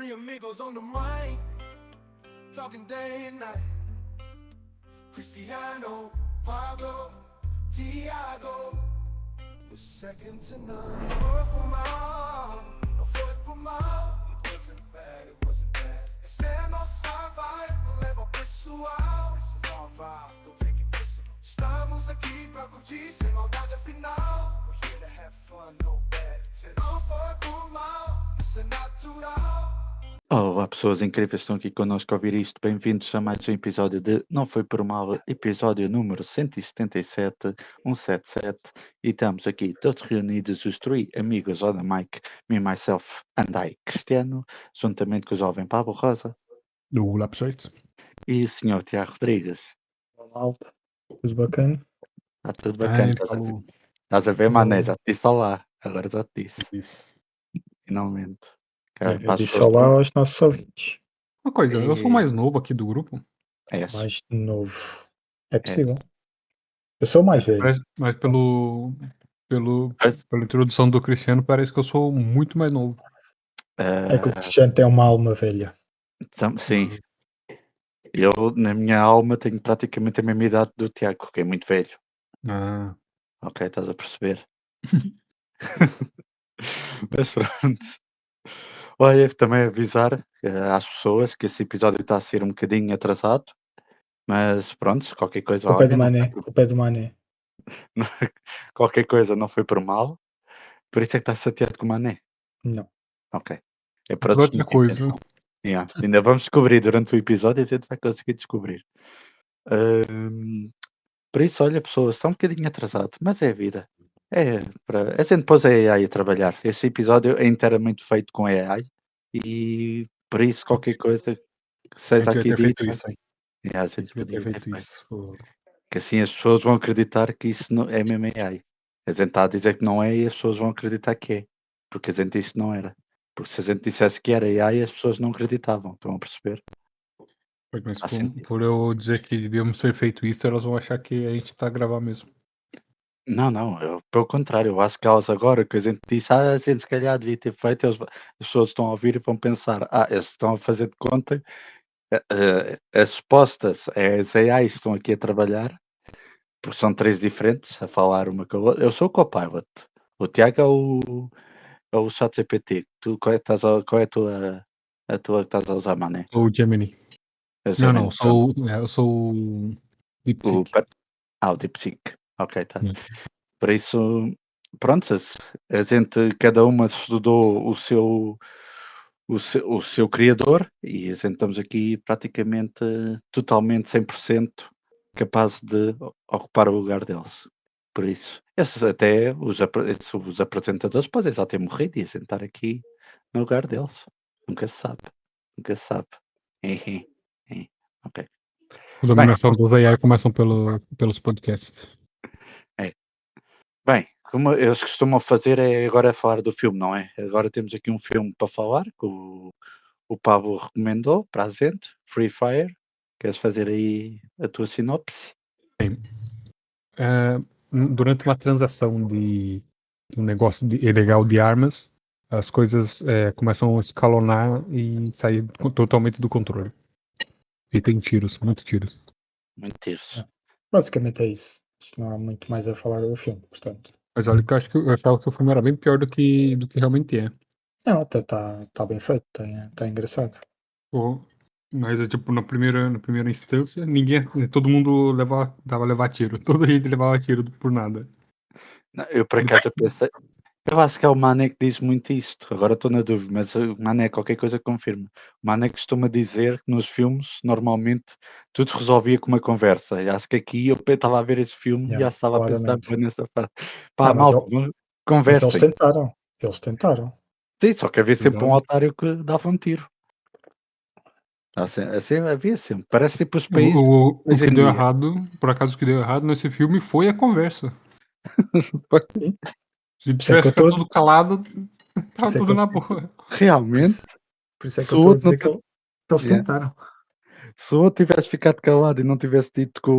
Three amigos on the mic, talking day and night. Cristiano, Pablo, Thiago, was second to none. Foi por mal, não foi por mal. It wasn't bad, it wasn't bad. Essa é a nossa vibe, não leva ao pessoal. This is our vibe, don't take it personal. Estamos aqui pra curtir, sem maldade afinal. We're here to have fun, no bad intentions. Não foi por mal, isso é natural. Olá pessoas incríveis que estão aqui connosco a ouvir isto. Bem-vindos a mais um episódio de Não Foi Por Mal, episódio número 177, 177. E estamos aqui todos reunidos, os três amigos on the mic, me, myself and I, Cristiano, juntamente com o jovem Pablo Rosa Do Lapsite. e o senhor Tiago Rodrigues. Malta, tudo bacana? Está tudo bacana, ele falou estás a ver, mané? Não. Já te disse olá, agora já te disse, isso. finalmente. Eu disse olá aos nossos ouvintes. Uma coisa, eu sou o mais novo aqui do grupo, És. Mais novo. É possível. Eu sou o mais velho. mas Mas, pela introdução do Cristiano, parece que eu sou muito mais novo. É que o Cristiano tem uma alma velha. sim, eu na minha alma tenho praticamente a mesma idade do Tiago, que é muito velho. Ah, Ok, estás a perceber? Mas pronto. Olha, também avisar às pessoas que esse episódio está a ser um bocadinho atrasado. Mas pronto, se qualquer coisa, O pé olha, do não mané. foi por- O pé do mané. qualquer coisa não foi por mal. Por isso é que estás chateado com o Mané. Não. Ok. É por para outros outra motivos, coisa. então. Yeah. Ainda vamos descobrir durante o episódio e a gente vai conseguir descobrir. Por isso, olha, pessoas, está um bocadinho atrasado, mas é a vida. A gente pôs a AI a trabalhar. Esse episódio é inteiramente feito com AI e por isso qualquer coisa que A seja gente devia aqui ter feito dita, isso aí. a A gente gente devia ter podia ter feito feito. isso. Pô. Que assim as pessoas vão acreditar que isso não é mesmo AI. A gente está a dizer que não é e as pessoas vão acreditar que é. Porque a gente disse que não era. Porque se a gente dissesse que era AI, as pessoas não acreditavam. Estão a perceber? Mas Faz sentido. por eu dizer que devíamos ter feito isso, elas vão achar que a gente tá a gravar mesmo. Não, pelo contrário, eu acho que elas agora que a gente disse, a gente se calhar devia ter feito, as pessoas estão a ouvir e vão pensar, eles estão a fazer de conta, as supostas, as AIs estão aqui a trabalhar, porque são três diferentes, a falar uma com a outra. Eu sou o Copilot, o Tiago é o ChatGPT, qual é, qual é a tua que estás a usar, mané? Sou o Gemini. É o Não, Gemini, não, eu sou o DeepSeek. o DeepSeek, ok, tá. Hum. Por isso, pronto, a gente, cada uma estudou o seu criador e a gente estamos aqui praticamente totalmente 100% capaz de ocupar o lugar deles. Por isso, até os apresentadores podem já ter morrido e a gente estar aqui no lugar deles. Nunca se sabe. Nunca se sabe. Ok. A dominação das AI começam pelos podcasts. Bem, como eles costumam fazer é agora falar do filme, não é? Agora temos aqui um filme para falar que o Pablo recomendou para a gente, Free Fire. Queres fazer aí a tua sinopse? Durante uma transação de um negócio ilegal de armas, as coisas começam a escalonar e sair totalmente do controle. E tem tiros, muitos tiros. Muito terço. Basicamente é isso. Isto não há muito mais a falar do filme, portanto. Mas olha que eu achava que o filme era bem pior do que realmente é. Não, até está bem feito, está engraçado. Mas é tipo, na primeira instância, todo mundo dava levar tiro. Toda gente levava tiro por nada. Não, eu por acaso pensei. Eu acho que é o Mané que diz muito isto. Agora estou na dúvida, mas o Mané qualquer coisa confirma. O Mané costuma dizer que nos filmes, normalmente, tudo se resolvia com uma conversa. E acho que aqui eu estava a ver esse filme e Yeah, já estava a pensar claramente. bem nessa parte. Pá, Não, mas malta, mas eles conversem. tentaram. Eles tentaram. Sim, só que havia sempre um Verdade. otário que dava um tiro. Assim havia sempre. Parece tipo os países O hoje que em deu dia. errado, por acaso o que deu errado nesse filme foi a conversa. Se Por isso é que tivesse eu ficado estou tudo calado, tava isso é tudo que eu- na boa. Realmente, por isso é que se eu o estou a outro não dizer que eles Yeah. tentaram. se o outro tivesse ficado calado e não tivesse dito que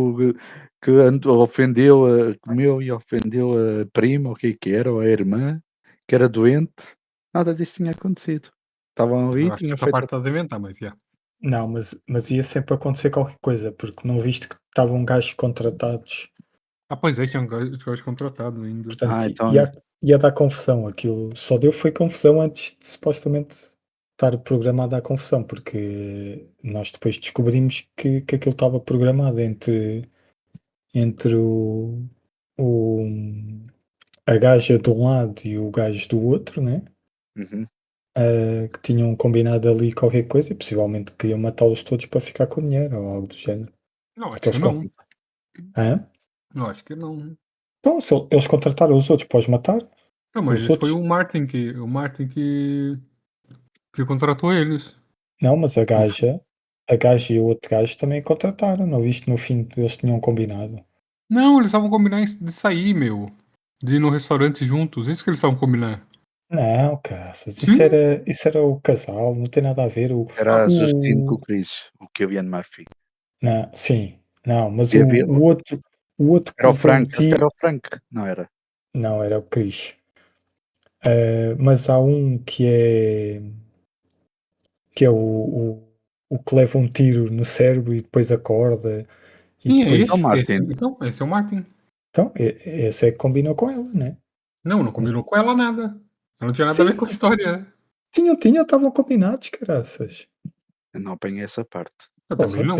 ofendeu comeu e ofendeu a prima, ou o que era, ou a irmã, que era doente, nada disso tinha acontecido. Estavam ali, Eu acho que tinham essa feito. parte estás a inventar, mas já. Não, mas ia sempre acontecer qualquer coisa, porque não viste que estavam gajos contratados. Ah, pois é, tinha um gajo contratado ainda. Portanto, Então ia dar confusão. Aquilo só deu foi confusão antes de supostamente estar programada a confusão, porque nós depois descobrimos que aquilo estava programado entre o, a gaja de um lado e o gajo do outro, né? uhum. Que tinham combinado ali qualquer coisa e possivelmente queriam matá-los todos para ficar com dinheiro ou algo do género. Não, acho Porque que eles, não. Hã? Não, acho que não. Então, se eles contrataram os outros para os matar, Não, mas os esse foi outros. o Martin que contratou eles. Não, mas No fi a gaja e o outro gajo também contrataram, não viste no fim eles tinham combinado? Não, eles estavam combinando de sair, meu. De ir no restaurante juntos. Isso que eles estavam combinando. Não, caraças, Sim. isso era o casal, não tem nada a ver. Era a Justine com o O, Chris, o Cillian Murphy. não, sim, não, mas E havia o outro que era o levou um Frank, esse tiro, era o Frank, não era? não, era o Chris. Mas há um que é o que leva um tiro no cérebro e depois acorda e Sim, é Esse é o depois. esse. Esse Martin. então, esse é o Martin. Então, esse é que combinou com ela, né? Não, não combinou com ela nada. Ela não tinha nada a ver Sim, com a história. estavam combinados, caraças. Eu não apanhei essa parte. Eu também Porra, não.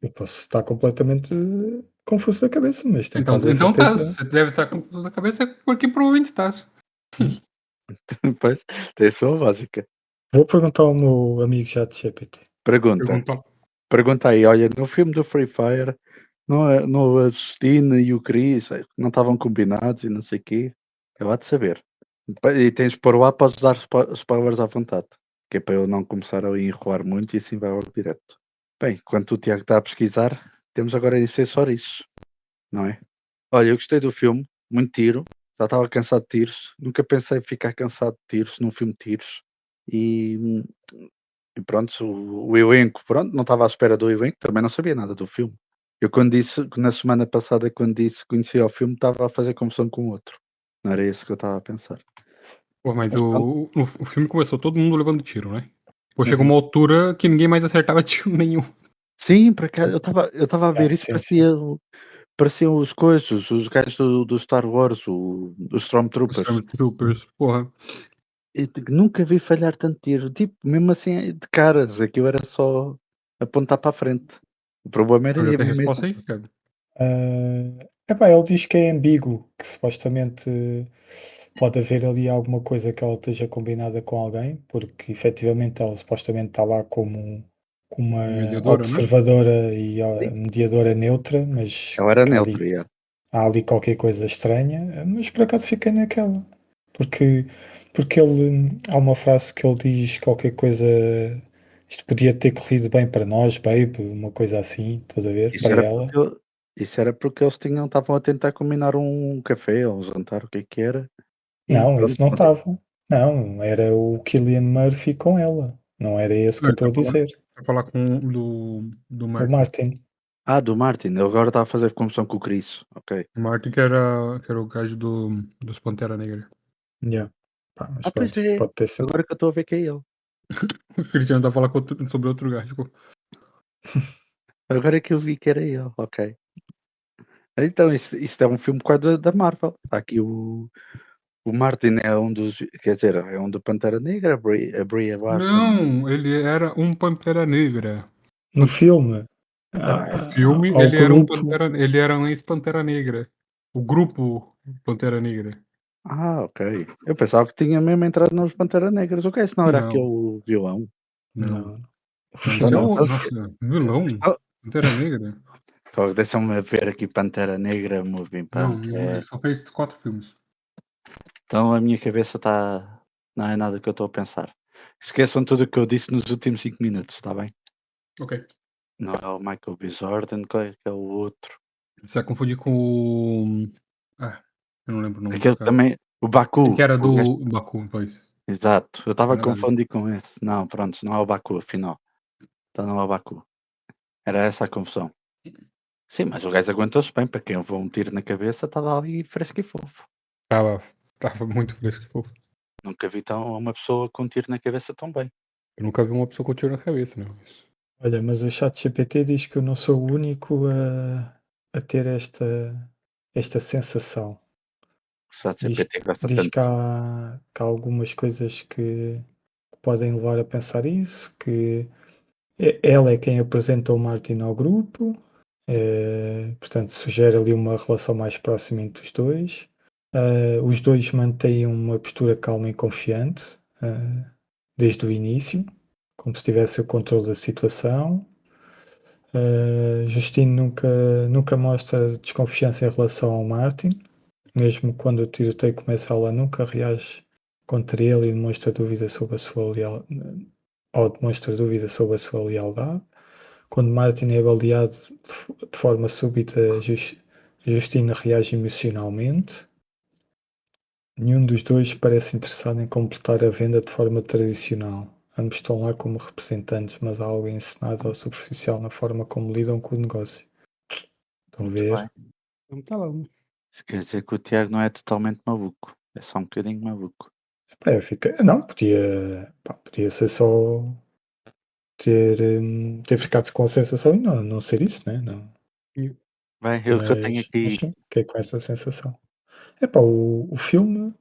eu posso estar completamente confuso da cabeça, mas tenho Então quase a então estás. certeza. Você deve estar confuso na cabeça porque provavelmente estás. Hum. Pois, tem a sua lógica. Vou perguntar ao meu amigo ChatGPT. Pergunta. Perguntou. Pergunta aí, olha, no filme do Free Fire, não a Justine e o Chris não estavam combinados e não sei o quê. Eu há de saber. E tens de pôr lá, podes dar spoilers à vontade. Que é para eu não começar a enrolar muito e assim vai logo direto. Bem, enquanto o Tiago está a pesquisar, temos agora de ser só isso, não é? Olha, eu gostei do filme, muito tiro. Já estava cansado de tiros. Nunca pensei em ficar cansado de tiros num filme de tiros. E, e pronto, o elenco, pronto, não estava à espera do elenco, também não sabia nada do filme. Eu quando disse, na semana passada, quando disse que conhecia o filme, estava a fazer confusão com outro. Não era esse que eu estava a pensar. Pô, mas Mas pronto. o filme começou todo mundo levando tiro, né? Depois chegou Uhum. uma altura que ninguém mais acertava tiro nenhum. Sim, por acaso, eu estava a ver isso, Sim, sim. pareciam os coisas, os gajos do Star Wars, os Os Stormtroopers. Stormtroopers, porra. Nunca vi falhar tanto tiro. Tipo, mesmo assim, de caras, aquilo era só apontar para a frente. O problema era Eu já ir tenho mesmo. resposta aí, cara. Epá, ele diz que é ambíguo, que supostamente pode haver ali alguma coisa que ela esteja combinada com alguém, porque efetivamente ela supostamente está lá como uma Mediadora, né? observadora e Sim. mediadora neutra, mas Ela era que neutra, yeah. há ali qualquer coisa estranha, mas por acaso fiquei naquela. Porque, porque há uma frase que ele diz qualquer coisa, isto podia ter corrido bem para nós, babe, uma coisa assim, estás a ver? Isso Para era ela. porque, isso era porque eles estavam a tentar combinar um café ou um jantar, o que é que era. E Não, pronto, esse não estava. Não, era o Cillian Murphy com ela. Não era esse que Não, eu ele estou a dizer. vai falar com o do O Martin. Martin. do Martin, ele agora está a fazer confusão com o Chris. Ok. O Martin que era o gajo dos Pantera Negra. Yeah. Pá, mas Pois pronto, é. pode ter sido. Agora que eu estou a ver que é ele. O Cristiano tá falando sobre outro gajo. Agora é que eu vi que era ele. Ok. Então, isto é um filme quase da Marvel. Está aqui o Martin é um dos. Quer dizer, é um do Pantera Negra, a Brie Larson. Não, ele era um Pantera Negra. No filme, No filme, ao grupo. ele era um ex-Pantera Negra. O grupo Pantera Negra. Ok. Eu pensava que tinha mesmo entrado nos Pantera Negras. O que é? Senão era Não, aquele vilão. não. Não, o Não, esse é vilão. o. Nossa, vilão? Oh, Pantera Negra? deixa-me ver aqui Pantera Negra, Moving Não, ele Pantera. só fez 4 filmes. Então a minha cabeça está. Não é nada que eu estou a pensar. Esqueçam tudo o que eu disse nos últimos 5 minutos, está bem? Ok. Não é o Michael B. Jordan, qual é que é o outro? Você vai confundir com o. Ah, eu não lembro o nome do Aquele cara. também, o Sim, que Baku. era O gajo. do Baku, pois. Exato, eu estava a Tem nada a ver. confundir com esse. Não, pronto, não é o Baku, afinal. Então não é o Baku. Era essa a confusão. Sim, mas o gajo aguentou-se bem, para quem levou um tiro na cabeça, estava ali fresco e fofo. Tava muito fresco e fofo. Nunca vi uma pessoa com um tiro na cabeça tão bem. Eu nunca vi uma pessoa com tiro na cabeça, né? Olha, mas o ChatGPT diz que eu não sou o único a ter esta sensação. O chat Diz, GPT gosta diz tanto. que há algumas coisas que podem levar a pensar isso, que ela é quem apresenta o Martin ao grupo, portanto sugere ali uma relação mais próxima entre os dois. Os dois mantêm uma postura calma e confiante desde o início, como se tivesse o controle da situação. Justine nunca mostra desconfiança em relação ao Martin, mesmo quando o tiroteio começa, ela nunca reage contra ele e demonstra dúvida sobre a sua lealdade. Quando Martin é baleado de forma súbita, Justine reage emocionalmente. Nenhum dos dois parece interessado em completar a venda de forma tradicional. Ambos estão lá como representantes, mas há algo encenado ou superficial na forma como lidam com o negócio. Estão a Muito ver? bem. Então tá lá. Isso quer dizer que o Tiago não é totalmente maluco. É só um bocadinho maluco. Pá, não, podia ser só ter ficado com a sensação e não ser isso, né? Não, Bem, o que eu tenho mas aqui. sim, fiquei com essa sensação. Epá, o filme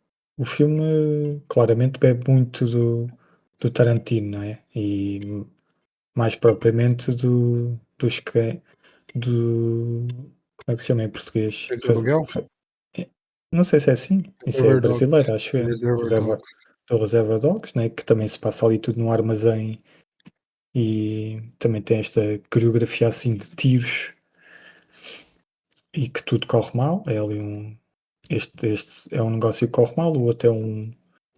claramente bebe muito do Tarantino, não é? E mais propriamente dos que do como é que se chama em português? Cães de aluguel? É, não sei se é assim, isso é Reservoir Dogs. brasileiro, acho eu. Reservoir Reserva, Dogs. do Reserva Dogs, né? Que também se passa ali tudo no armazém e também tem esta coreografia assim de tiros e que tudo corre mal. É ali este é um negócio que corre mal, o outro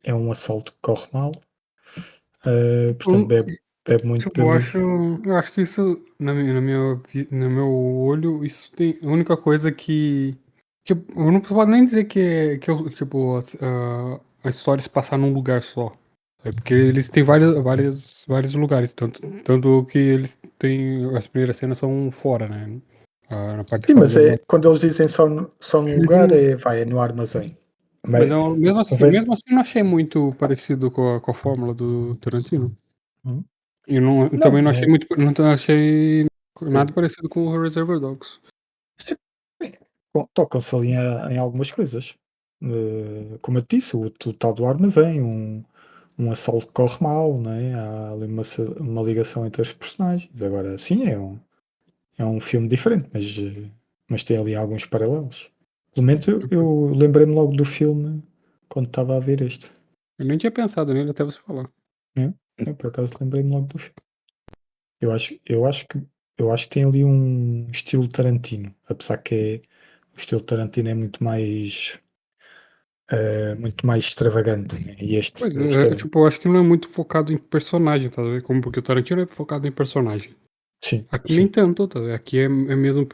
é um assalto que corre mal. Portanto, Hum, bebe muito Tipo, eu dali. acho, eu acho que isso, no meu olho, isso tem. A única coisa que. Tipo, eu não posso nem dizer tipo, a história se passar num lugar só. É porque eles têm vários lugares. Tanto que eles têm. As primeiras cenas são fora, né? Na parte de Sim, fora mas da base. quando eles dizem só num Eles lugar, não. é no armazém. Mas Mas, convém, mesmo assim, eu não achei muito parecido com a fórmula do Tarantino. Hum? E não, também Não, não achei muito. Não achei nada ok. parecido com o Reservoir Dogs. Bom, tocam-se ali em algumas coisas. Como eu te disse, o tal do armazém, um assalto que corre mal, né? Há ali uma ligação entre os personagens. Agora, sim, é um filme diferente, mas tem ali alguns paralelos. Pelo menos eu lembrei-me logo do filme quando estava a ver este. Eu nem tinha pensado nele até você falar. Né? Eu, por acaso, lembrei-me logo do filme. Eu acho que tem ali um estilo Tarantino, apesar que o estilo Tarantino é muito mais extravagante, né? E este, Pois este é, é, tipo, eu acho que não é muito focado em personagem, tá vendo? Como porque o Tarantino é focado em personagem. sim, Aqui nem sim. tanto, tá vendo? Aqui é mesmo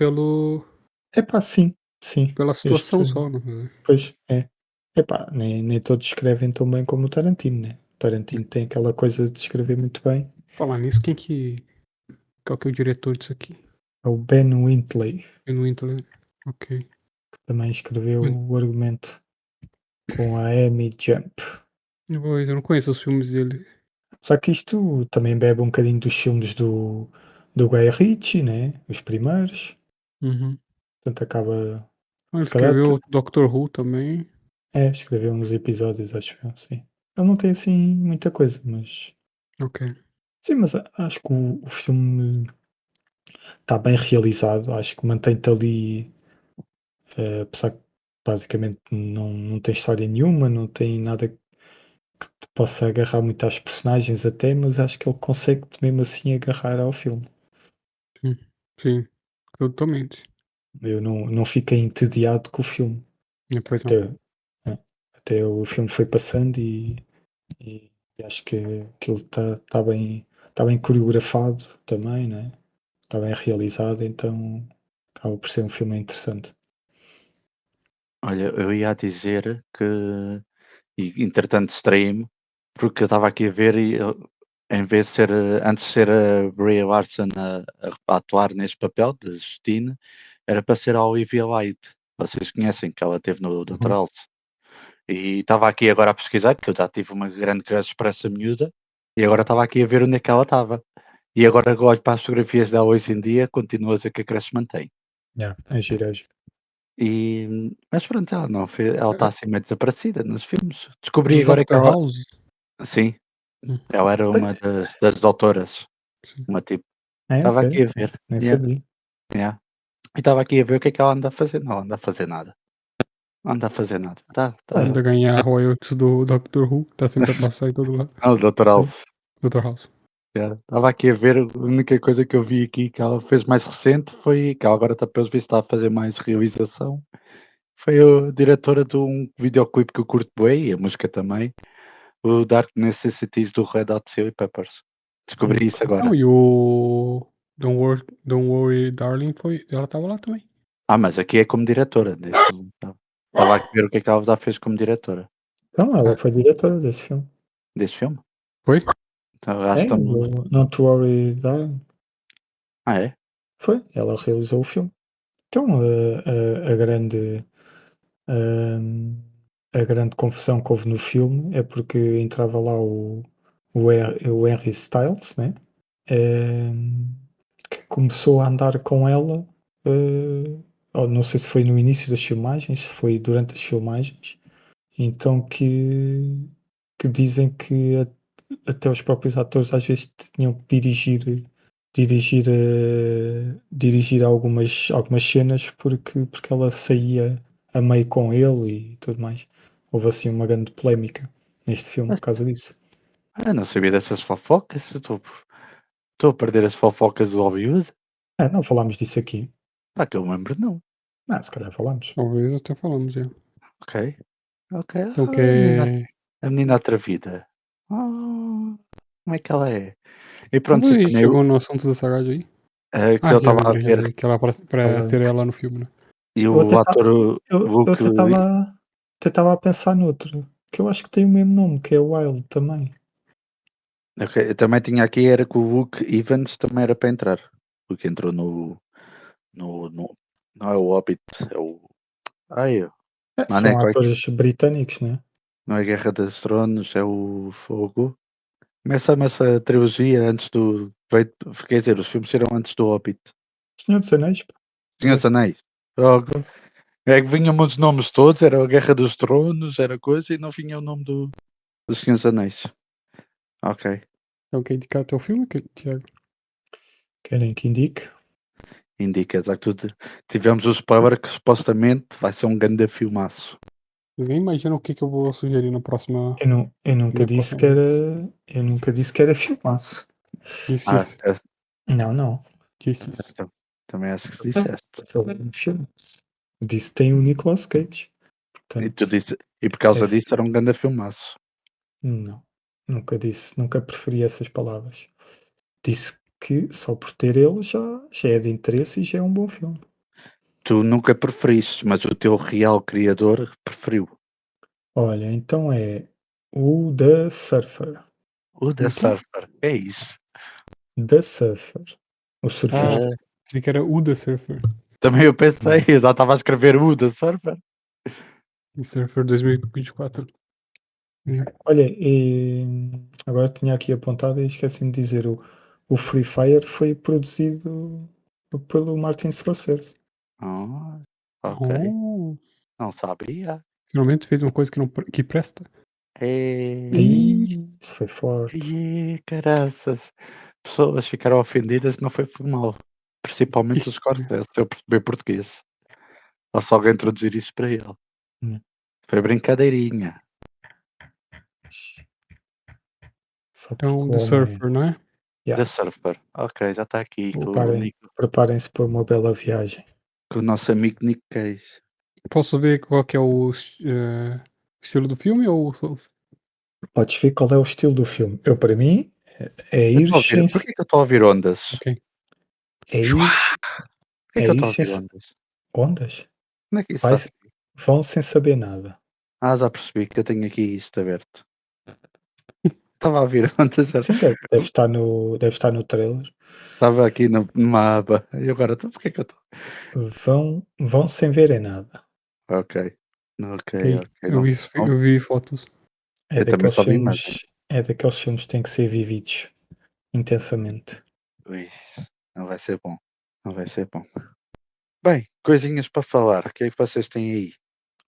Epá, sim, sim. pela Este, situação só, né? pois, é. Epá, nem todos escrevem tão bem como o Tarantino, né? O Tarantino tem aquela coisa de escrever muito bem. Falar nisso, qual que é o diretor disso aqui? É o Ben Windley, Eu não entendo. Ok. que também escreveu o argumento com a Amy Jump. Pois, eu não conheço os filmes dele. Só que isto também bebe um bocadinho dos filmes do Guy Ritchie, né? Os primeiros. Uhum. Portanto, acaba. Ele Se calhar. escreveu Doctor Who também. Escreveu uns episódios, acho eu, sim. Ele não tem assim muita coisa, mas. Ok. Sim, mas acho que o filme está bem realizado. Acho que mantém-te ali. Apesar que basicamente não tem história nenhuma, não tem nada que te possa agarrar muito às personagens, até, mas acho que ele consegue-te mesmo assim agarrar ao filme. Sim. Sim. Totalmente. Eu não fiquei entediado com o filme. Depois não. Até, é, até o filme foi passando e acho que aquilo está bem coreografado também, né? Está bem realizado, então acaba por ser um filme interessante. Olha, eu ia dizer que. E entretanto distraí-me, porque eu estava aqui a ver e em vez de ser. Antes de ser a Brie Larson a atuar neste papel de Justine, era para ser a Olivia Wilde. Vocês conhecem que ela teve no Dr. Uhum. House. E estava aqui agora a pesquisar, porque eu já tive uma grande crush para essa miúda. E agora estava aqui a ver onde é que ela estava. E agora que olho para as fotografias dela hoje em dia, continuo a dizer que a creche se mantém. Yeah, é giro, é giro. Mas pronto, ela não fez, ela está assim meio desaparecida nos filmes. Descobri Do agora que Dr. ela, House? sim, Hum, ela era uma das doutoras, sim. uma tipo. É, Estava aqui sério? a ver. Nem Yeah, sabia. yeah. E estava aqui a ver o que é que ela anda a fazer. Não anda a fazer nada. Não anda a fazer nada. Ainda ganhar royalties do Doctor Who, que tá sempre a passar em todo lado. Não, Dr. House. Dr. House. Yeah. Estava aqui a ver, a única coisa que eu vi aqui que ela fez mais recente foi que ela agora está, pelos vistos, está a fazer mais realização. Foi a diretora de um videoclipe que eu curto bem, e a música também, o Dark Necessities do Red Hot Chili Peppers. Descobri isso agora. Não, e o Don't Worry Darling foi. Ela tava lá também. Mas aqui é como diretora. Estava aqui a ver o que é que ela já fez como diretora Então, ela foi diretora desse filme. desse filme. Foi? Então, acho É, que estamos... do Not to Worry, Darling. É? Foi, ela realizou o filme. Então, hum, a grande confusão que houve no filme é porque entrava lá o Henry Styles, né? Hum, que começou a andar com ela, ou não sei se foi no início das filmagens, se foi durante as filmagens, então que dizem que até os próprios atores às vezes tinham que dirigir algumas cenas porque ela saía a meio com ele e tudo mais. Houve assim uma grande polémica neste filme por causa disso. Não sabia dessas fofocas. Estou a perder as fofocas do Hollywood. Não falámos disso aqui. Que eu me lembro, não. Se calhar falámos. Talvez até falamos, já. Ok. Ok. Então que A menina atrevida. Como é que ela é? E pronto, Como e a gente também chegou no assunto da Sagat aí? que eu Já estava a lembrei, já ver. lembrei. Que ela para ela- ser ela no filme, né? E Eu o até ator eu Luke. até estava a pensar noutro, que eu acho que tem o mesmo nome, que é Wild também. Ok, eu também tinha aqui, era que o Luke Evans também era para entrar. Porque entrou no. Não é o Hobbit, é o. Ai, mano, São atores britânicos, né? não é Guerra dos Tronos, é o Fogo. Começa-me essa trilogia antes do. Quer dizer, os filmes saíram antes do Hobbit. Senhor dos Anéis, pá. Senhor dos Anéis. Fogo. É que vinham os nomes todos, era a Guerra dos Tronos, era coisa, e não vinha o nome do Senhor dos Anéis. Ok. Então quer indicar até o filme, Tiago? Querem que indique? Indica, exato. Tivemos o spoiler que supostamente vai ser um grande filmaço. Ninguém imagina o que eu vou sugerir na próxima. Eu nunca Na disse próxima que era. vez. Eu nunca disse que era filmaço. Disse. Não, não. Disse. Então, também acho que se disseste. Foi um filmaço. Disse que tem o Nicolas Cage. Portanto, E por causa é disso sim. era um grande filmaço. Não. Nunca disse. Nunca preferi essas palavras. Disse que só por ter ele já é de interesse e já é um bom filme. Tu nunca preferiste, mas o teu real criador preferiu. Olha, então é o The Surfer. O The O quê? Surfer. É isso. The Surfer. O surfista. Pensei que era o The Surfer. Também eu pensei, Não. já estava a escrever o The Surfer. The Surfer 2024. Olha, agora tinha aqui apontado e esqueci-me de dizer, o Free Fire foi produzido pelo Martin Scorsese. Oh, ok. Oh, Não sabia. finalmente fez uma coisa que presta. Isso foi forte. Caraças. Pessoas ficaram ofendidas, não foi por mal. Principalmente os Scorsese, se eu perceber português. Ou se alguém traduzir isso para ele. Hum. Foi brincadeirinha. Só Então, porque o The homem. Surfer, não é? The Surfer. Ok, já está aqui Preparem-se para uma bela viagem. com o nosso amigo Nick Cage. Posso ver qual que é o estilo do filme ou Podes ver qual é o estilo do filme. Eu, para mim, é ir sem. Porquê que eu estou a ouvir ondas? ok? É ir. Porquê É que eu ir estou a sem. ouvir ondas? Ondas? Como é que isso Vai, faz? vão sem saber nada. Já percebi que eu tenho aqui isto aberto. Estava a ouvir ondas. Sim, deve estar no trailer. Estava aqui numa aba. E agora, então porquê que eu estou? Vão sem verem nada. Ok. Ok. Ok. Não, Eu vi fotos. É eu também daqueles só vi imagens. filmes, É daqueles filmes que têm que ser vividos intensamente. Ui, não vai ser bom. Não vai ser bom. Bem, coisinhas para falar. O que é que vocês têm aí?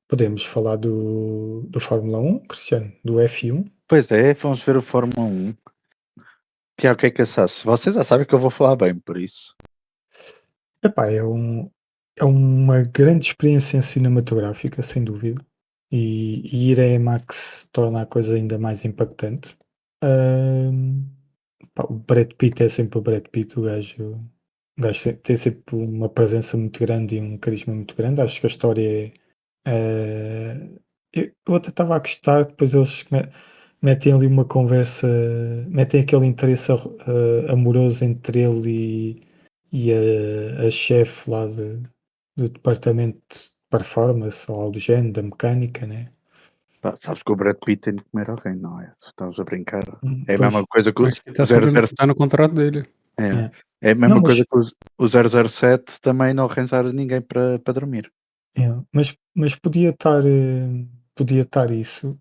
Podemos falar do Fórmula 1, Cristiano, do F1. Pois é, vamos ver o Fórmula 1. Tiago, o que é que achaste? Vocês já sabem que eu vou falar bem, por isso. Epá, é uma grande experiência cinematográfica, sem dúvida. E ir a IMAX torna a coisa ainda mais impactante. Ahm, Pá, o Brad Pitt é sempre o Brad Pitt, tem sempre uma presença muito grande e um carisma muito grande. Acho que a história eu até estava a gostar, depois metem ali uma conversa, metem aquele interesse amoroso entre ele e a chefe lá do departamento de performance ou algo do género, da mecânica, né? Pá, sabes que o Brad Pitt tem de comer alguém, não é? Estamos a brincar. É a Pois, mesma coisa que Acho que o está sempre 00. tá no contrato dele. É, é. é a Não, mesma coisa que o 007 também não arranjar ninguém para dormir. mas podia estar isso,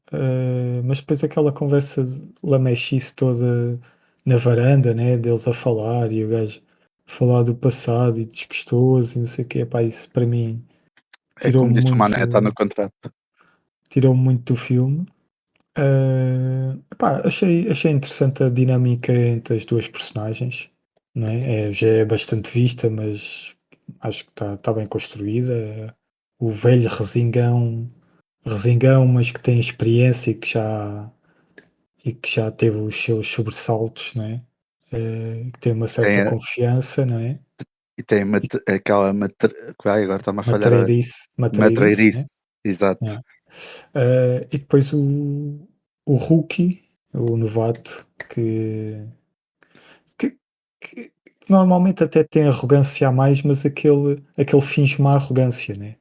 mas depois aquela conversa de lamechice toda na varanda, né, deles a falar e o gajo falar do passado e desgostoso e não sei o quê, pá, isso para mim É tirou como disse o muito, Mané, está no contrato. tirou muito do filme. Epá, achei interessante a dinâmica entre as duas personagens, não é? Já é bastante vista, mas acho que está bem construída. O velho resingão, mas que tem experiência e que já teve os seus sobressaltos, não é? Que tem uma Tem certa confiança, não é? e tem aquela ai, agora está-me a falhar a Matreirice, matreirice. né? Exato. É. E depois o rookie, o novato, que, que normalmente até tem arrogância a mais, mas aquele finge uma arrogância, né?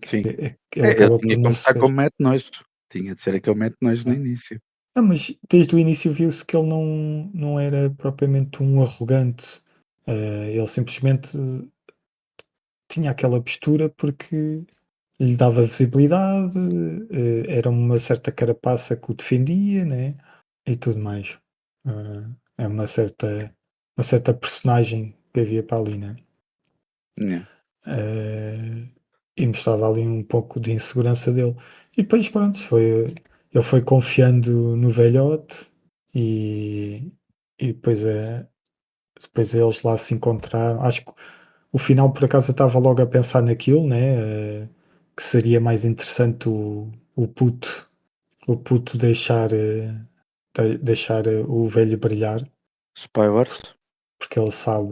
Sim. Ele Eu acaba tinha por que não começar ser. com mete nojo. Tinha de ser aquele mete nojo no Né? início. Não, mas desde o início viu-se que ele não era propriamente um arrogante. Ele simplesmente tinha aquela postura porque lhe dava visibilidade, era uma certa carapaça que o defendia, né? E tudo mais. É uma certa personagem que havia para ali, né? Yeah. Eh, e mostrava ali um pouco de insegurança dele. E depois, pronto, ele foi confiando no velhote e, e depois eles lá se encontraram. Acho que o final, por acaso, eu estava logo a pensar naquilo, né? Que seria mais interessante o puto, o puto deixar o velho brilhar, Spoilers. porque ele sabe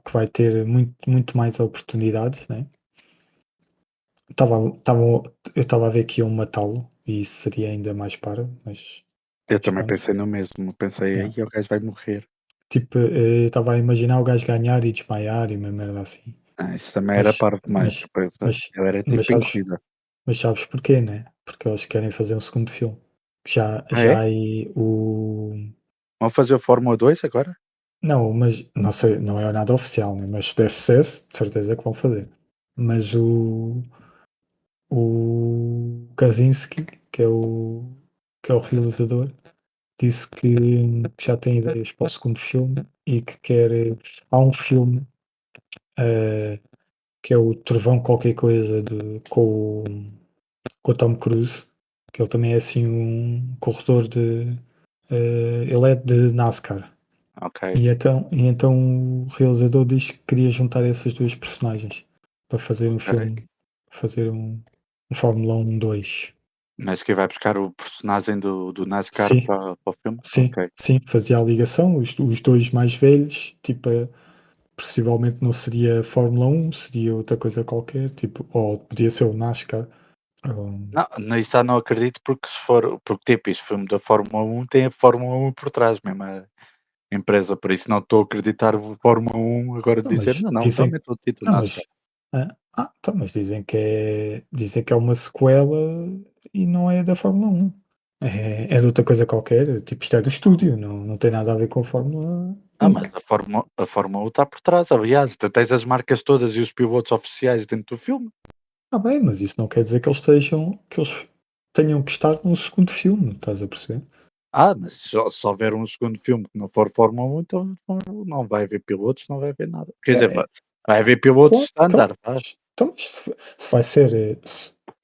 que vai ter muito, muito mais oportunidades, né? Tava, tava, eu estava a ver que iam matá-lo e isso seria ainda mais para, Eu mas também pronto. pensei no mesmo. Pensei, Yeah. aí o gajo vai morrer. Tipo, eu estava a imaginar o gajo ganhar e desmaiar e uma merda assim. Ah, isso também era Mas, parvo demais. mas, Pois é. mas, Ele era mas tipo em sabes, corrida. mas sabes porquê, né? Porque eles querem fazer um segundo filme. Ah, Já é? aí Vão fazer o Fórmula 2 agora? não, mas não sei, não é nada oficial, né? Mas se der sucesso, de certeza que vão fazer. Mas o Kaczynski, que é o realizador, disse que já tem ideias para o segundo filme e que quer. Há um filme eh, que é o Trovão qualquer coisa com o Tom Cruise, que ele também é assim um corredor ele é de NASCAR. Ok. E então o realizador diz que queria juntar essas duas personagens para fazer um Ok. filme, fazer um Fórmula 1 2. Mas que vai buscar o personagem do NASCAR Sim, para o filme? sim, Ok. sim, fazia a ligação, os dois mais velhos, tipo, possivelmente não seria Fórmula 1, seria outra coisa qualquer, tipo, ou podia ser o NASCAR. ou- Não, isso já não acredito porque se for, porque tipo, este filme da Fórmula 1 tem a Fórmula 1 por trás mesmo, a empresa, por isso não estou a acreditar o Fórmula 1 agora Não, dizer, mas não, então dizem, mete o título não, NASCAR. então, mas dizem que é uma sequela e não é da Fórmula 1. É de outra coisa qualquer, tipo, isto é do estúdio, não tem nada a ver com a Fórmula 1. Mas a Fórmula 1 está por trás, aliás, tu tens as marcas todas e os pilotos oficiais dentro do filme. Ah, bem, mas isso não quer dizer que eles tenham que estar num segundo filme, estás a perceber? Mas se houver um segundo filme que não for Fórmula 1, então não vai haver pilotos, não vai haver nada. Quer dizer, É, vai haver pilotos claro, standard, vá. então, mas se vai ser,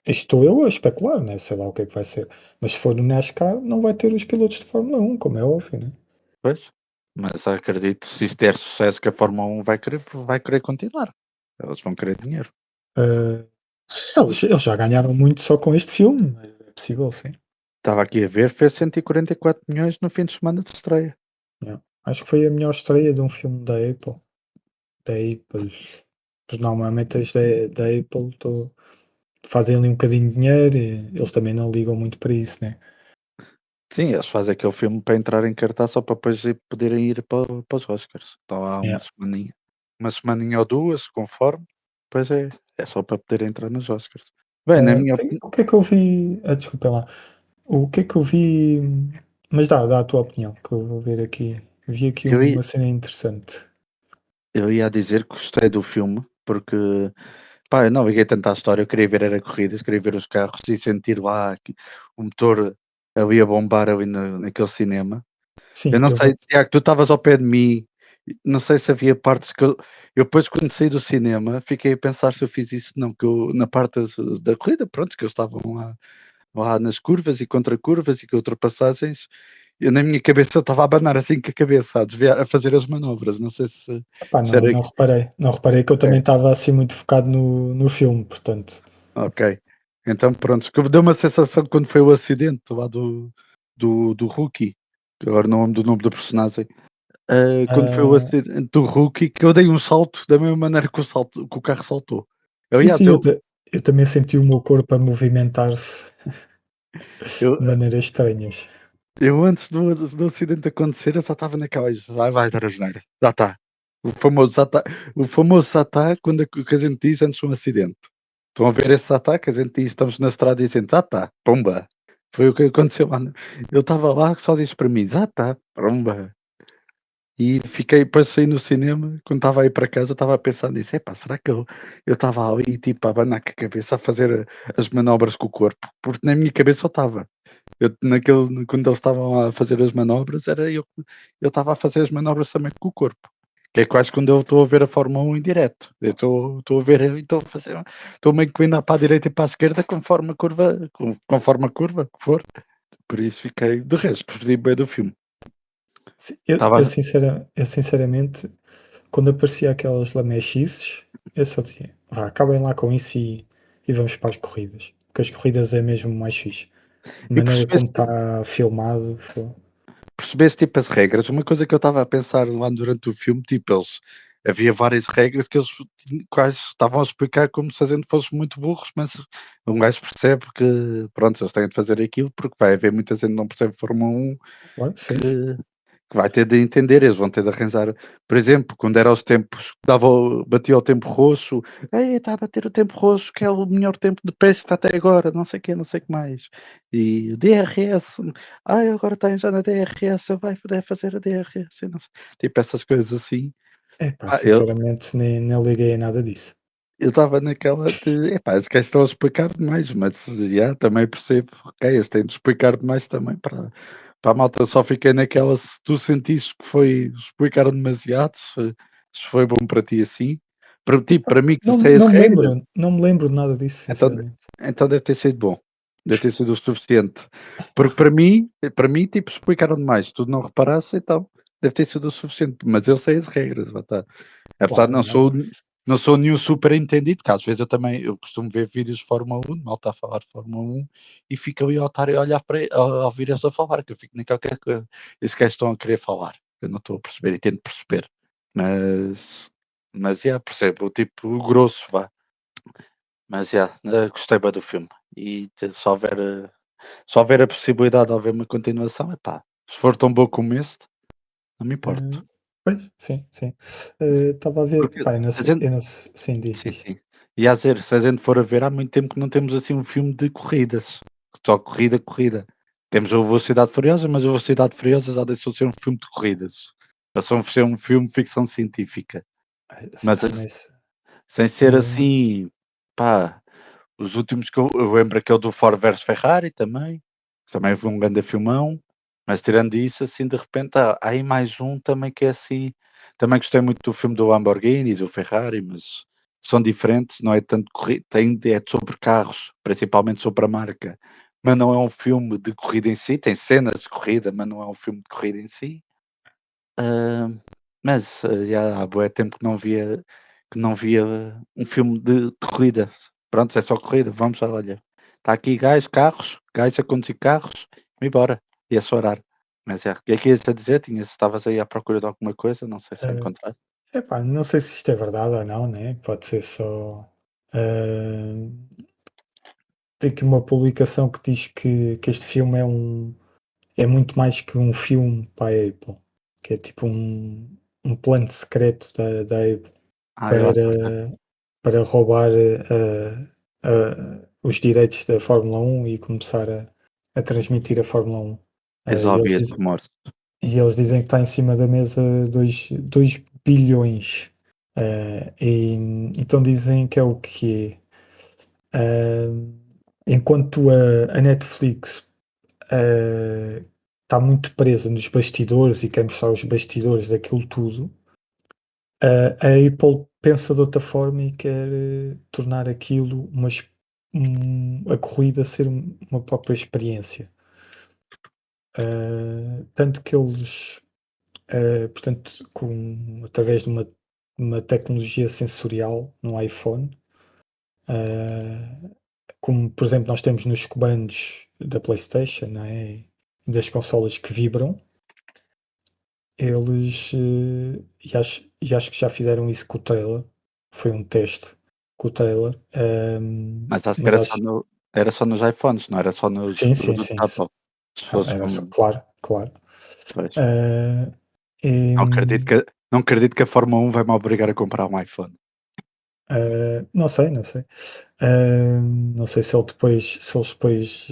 estou eu a especular, né? Sei lá o que é que vai ser. Mas se for no NASCAR, não vai ter os pilotos de Fórmula 1, como é óbvio, né? Pois. Mas acredito, se isto der sucesso, que a Fórmula 1 vai querer continuar. Eles vão querer dinheiro. Eh, eles já ganharam muito só com este filme. É possível, sim. Estava aqui a ver, fez 144 milhões no fim de semana de estreia. Yeah. Acho que foi a melhor estreia de um filme da Apple. Da Apple. Pois normalmente as da Apple fazem ali um bocadinho de dinheiro e eles também não ligam muito para isso, né? Sim, eles fazem aquele filme para entrar em cartaz só para depois poderem ir para os Oscars. Então há Yeah. uma semaninha ou duas, conforme. Depois é só para poder entrar nos Oscars. Bem, na minha opinião, O que é que eu vi? Desculpa lá. O que é que eu vi? Mas dá a tua opinião, que eu vou ver aqui. Vi aqui eu ia, uma cena interessante. eu ia dizer que gostei do filme, porque pá, eu não liguei tanto à história, eu queria ver era corridas, queria ver os carros e sentir lá o motor ali a bombar ali naquele cinema. Eu Sim, não eu sei, vou. Tiago, tu estavas ao pé de mim, não sei se havia partes que eu depois quando saí do cinema fiquei a pensar se eu fiz isso não, que eu na parte da corrida, pronto, que eles estavam lá nas curvas e contra curvas e que ultrapassagens, eu na minha cabeça eu estava a abanar assim com a cabeça, a desviar, a fazer as manobras, não sei Epá, se era. não reparei. Não reparei que eu também Ok, estava assim muito focado no filme, portanto. ok. Então pronto, que deu uma sensação quando foi o acidente lá do Rookie, que agora não lembro do nome do personagem. Quando foi o Ah, acidente do Rookie, que eu dei um salto da mesma maneira que o carro saltou. sim, Aliás, sim, eu também senti o meu corpo a movimentar-se eu, de maneiras estranhas. eu antes do acidente acontecer, eu só estava naquela, vai dar a geneira, já está. O famoso já está quando que a gente diz antes de um acidente. Estão a ver esse já está, que a gente diz, estamos na estrada e dizendo, já está, pomba. Foi o que aconteceu lá. Eu estava lá, só disse para mim, já está, pomba. E fiquei, depois saí no cinema, quando estava a ir para casa, estava a pensar nisso, epá, será que eu estava ali, tipo, a abanar com a cabeça, a fazer as manobras com o corpo? Porque na minha cabeça eu estava. Quando eles estavam a fazer as manobras, eu estava a fazer as manobras também com o corpo. Que é quase quando eu estou a ver a Fórmula 1 em direto. Eu estou a ver, estou a fazer, estou meio que indo para a direita e para a esquerda conforme a curva que for. Por isso fiquei, de resto, perdi bem do filme. Sim, Estava, eu sinceramente, quando aparecia aquelas lamechices, eu só dizia, vá, acabem lá com isso e vamos para as corridas. Porque as corridas é mesmo mais fixe. A e maneira como está filmado. percebeste tipo as regras. Uma coisa que eu estava a pensar lá durante o filme, tipo, havia várias regras que eles quase estavam a explicar como se a gente fosse muito burros, mas um gajo percebe que, pronto, eles têm de fazer aquilo porque vai haver muita gente que não percebe Fórmula 1 Claro, sim, sim. que, que vai ter de entender, eles vão ter de arranjar, por exemplo, quando era os tempos, batia o tempo roxo, ei, está a bater o tempo roxo, que é o melhor tempo de pista até agora, não sei o que, não sei o que mais. E DRS, agora está já na DRS, vai poder fazer a DRS, não sei. Tipo essas coisas assim. Epá, Ah, eu sinceramente, nem liguei a nada disso. eu estava naquela de, epá, os gajos estão a explicar demais, mas já também percebo, ok, eles têm de explicar demais também para a malta, só fiquei naquela, se tu sentiste que explicaram demasiado, se foi bom para ti assim, para ti, Epá, para mim que sei as regras, não me lembro de nada disso, então, sinceramente. então deve ter sido bom, deve ter sido o suficiente, porque para mim, tipo, explicaram demais, tu não reparaste, então deve ter sido o suficiente, mas eu sei as regras, vai tá. Apesar de Claro, não. não sou nenhum super entendido, que às vezes eu costumo ver vídeos de Fórmula 1, malta a falar de Fórmula 1 e fico ali ao otário a olhar a ouvir eles a falar, que eu fico naquela que esses gajos estão a querer falar. Eu não estou a perceber e tento perceber. Mas já percebo, o tipo o grosso, vá. Mas já, gostei bem do filme. E se houver a possibilidade de haver uma continuação, é pá, se for tão bom como este, não me Eh, importo. pois, sim, sim. Estava a ver, Porque epá, a gente, sim, diz, sim, diz. sim. E a dizer, se a gente for a ver, há muito tempo que não temos assim um filme de corridas. Só corrida, corrida. Temos a Velocidade Furiosa, mas a Velocidade Furiosa já deixou de ser um filme de corridas. Passou a ser um filme de ficção científica. Mas Também, sem ser também, assim, pá, os últimos que eu lembro aquele do Ford versus Ferrari também. Que também foi um grande filmão. Mas tirando isso, assim, de repente, há aí mais um também que é assim. Também gostei muito do filme do Lamborghini, do Ferrari, mas são diferentes, não é tanto corrida, é sobre carros, principalmente sobre a marca. Mas não é um filme de corrida em si, tem cenas de corrida, mas não é um filme de corrida em si. Ah, mas já há bué tempo que não via um filme de corrida. Pronto, é só corrida. Vamos lá, olha. Está aqui carros, gajos a conduzir carros, e embora. E a chorar. Mas é. E aqui ias a dizer, estavas aí à procura de alguma coisa, não sei se já Eh, encontraste. epá, não sei se isto é verdade ou não, né? Pode ser só. eh, Tem aqui uma publicação que diz que este filme é muito mais que um filme para a Apple, que é tipo um plano secreto da Apple Ah, eu acho que sei. para, para roubar os direitos da Fórmula 1 e começar a transmitir a Fórmula 1. Eu Eh, já e, ouvi eles esse diz- rumor. e eles dizem que está em cima da mesa 2 bilhões. E então dizem que é o que é. Enquanto a Netflix está muito presa nos bastidores e quer mostrar os bastidores daquilo tudo, a Apple pensa de outra forma e quer tornar aquilo a corrida ser uma própria experiência. Tanto que eles, portanto, através de uma tecnologia sensorial no iPhone, uh, como por exemplo nós temos nos comandos da PlayStation, não é? E das consolas que vibram, eles e acho que já fizeram isso com o trailer. Foi um teste com o trailer. Mas acho que Mas acho era só nos iPhones, não era só nos sim, sim, produtos sim. Apple. Se Não, fosse era só, um. claro, claro. Pois. Ah, e, Não acredito que a Fórmula 1 vai-me obrigar a comprar um iPhone. não sei, não sei. Não sei se eles depois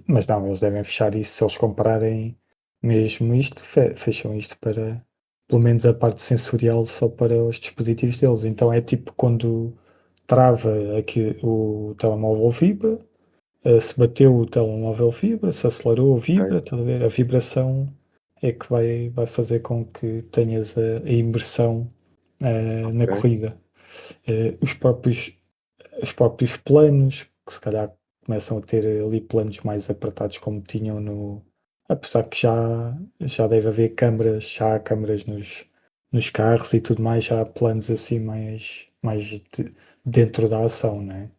mas não, eles devem fechar isso se eles comprarem mesmo isto, fecham isto para pelo menos a parte sensorial só para os dispositivos deles. Então é tipo quando trava aqui o telemóvel vibra, se bateu o telemóvel vibra, se acelerou Ok, vibra, estás a ver? A vibração é que vai fazer com que tenhas a imersão na ok. corrida. Os próprios planos, que se calhar começam a ter ali planos mais apertados como tinham no. Apesar que já deve haver câmaras, já há câmaras nos carros e tudo mais, já há planos assim mais dentro da ação, não é?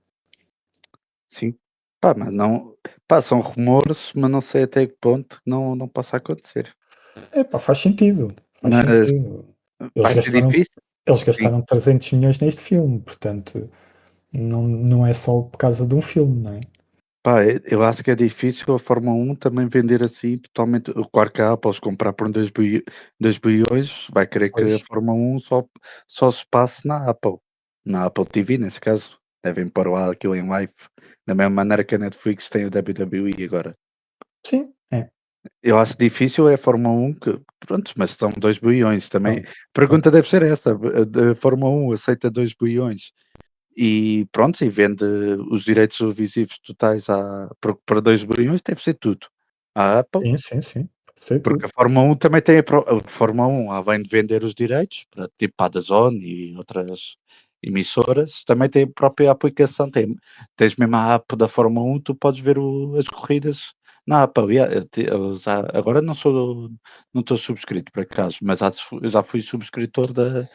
Sim. Pá, mas não. Pá, são rumores, mas não sei até que ponto não possa acontecer. Epá, faz sentido, faz Mas sentido. Eles vai ser gastaram, difícil? eles Sim. gastaram 300 milhões neste filme, portanto, não é só por causa de um filme, não é? Pá, eu acho que é difícil a Fórmula 1 também vender assim totalmente. Claro que a Apple, se comprar por 2 bilhões, vai querer que a Pois, Fórmula 1 só se passe na Apple TV, nesse caso. Devem pôr lá aquilo em live, da mesma maneira que a Netflix tem o WWE agora. sim, é. Eu acho difícil é a Fórmula 1 que pronto, mas são 2 bilhões também. Não, A pergunta pronto. deve ser essa, a Fórmula 1 aceita 2 bilhões e pronto, e vende os direitos televisivos totais para 2 bilhões, deve ser tudo. A Apple, Sim, sim, sim. Pode ser porque tudo. a Fórmula 1 também tem a Fórmula 1, além de vender os direitos, para, tipo para a DAZN e outras emissoras, também tem a própria aplicação, tens mesmo a app da Fórmula 1, tu podes ver as corridas na app. Aliás, agora não estou subscrito por acaso, mas eu já fui subscritor da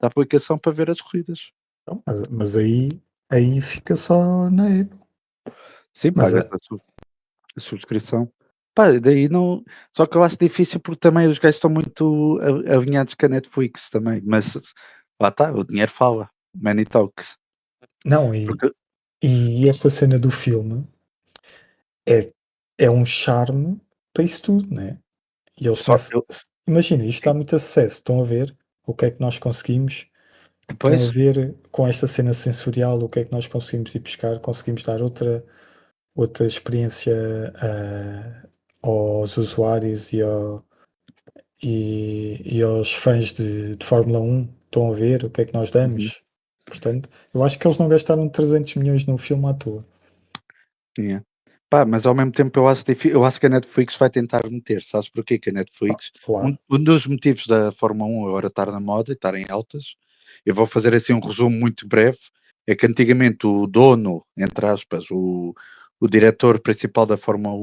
aplicação para ver as corridas. Então, mas aí fica só na Apple. Sim, Mas pagas a subscrição. Pá, daí não. Só que eu acho difícil porque também os gajos estão muito alinhados com a Netflix também. Mas lá está, o dinheiro fala. Money talks. não, e, Porque e esta cena do filme é, é um charme para isso tudo, né? E eles só começam. eu, Imagina, isto dá sim, muito sucesso. Estão a ver o que é que nós conseguimos. Estão a depois, ver com esta cena sensorial o que é que nós conseguimos ir buscar. Conseguimos dar outra experiência aos usuários e aos fãs de Fórmula 1 estão a ver o que é que nós uhum, damos. Portanto, eu acho que eles não gastaram 300 milhões num filme à toa. yeah. Pá, mas ao mesmo tempo eu acho que a Netflix vai tentar meter, sabes porquê que a Netflix, Claro. um dos motivos da Fórmula 1 agora estar na moda e estar em altas, eu vou fazer assim um resumo muito breve, é que antigamente o dono, entre aspas, o diretor principal da Fórmula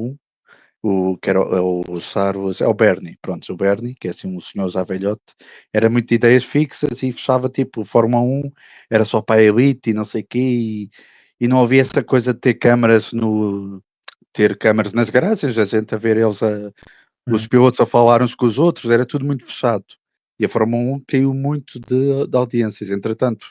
1, que era é o Bernie, pronto, o Bernie, que é assim um senhor já velhote, era muito de ideias fixas e fechava tipo, Fórmula 1 era só para a elite e não sei o quê, e não havia essa coisa de ter câmaras nas garagens, a gente a ver os pilotos a falar uns com os outros, era tudo muito fechado. E a Fórmula 1 caiu muito de audiências. Entretanto,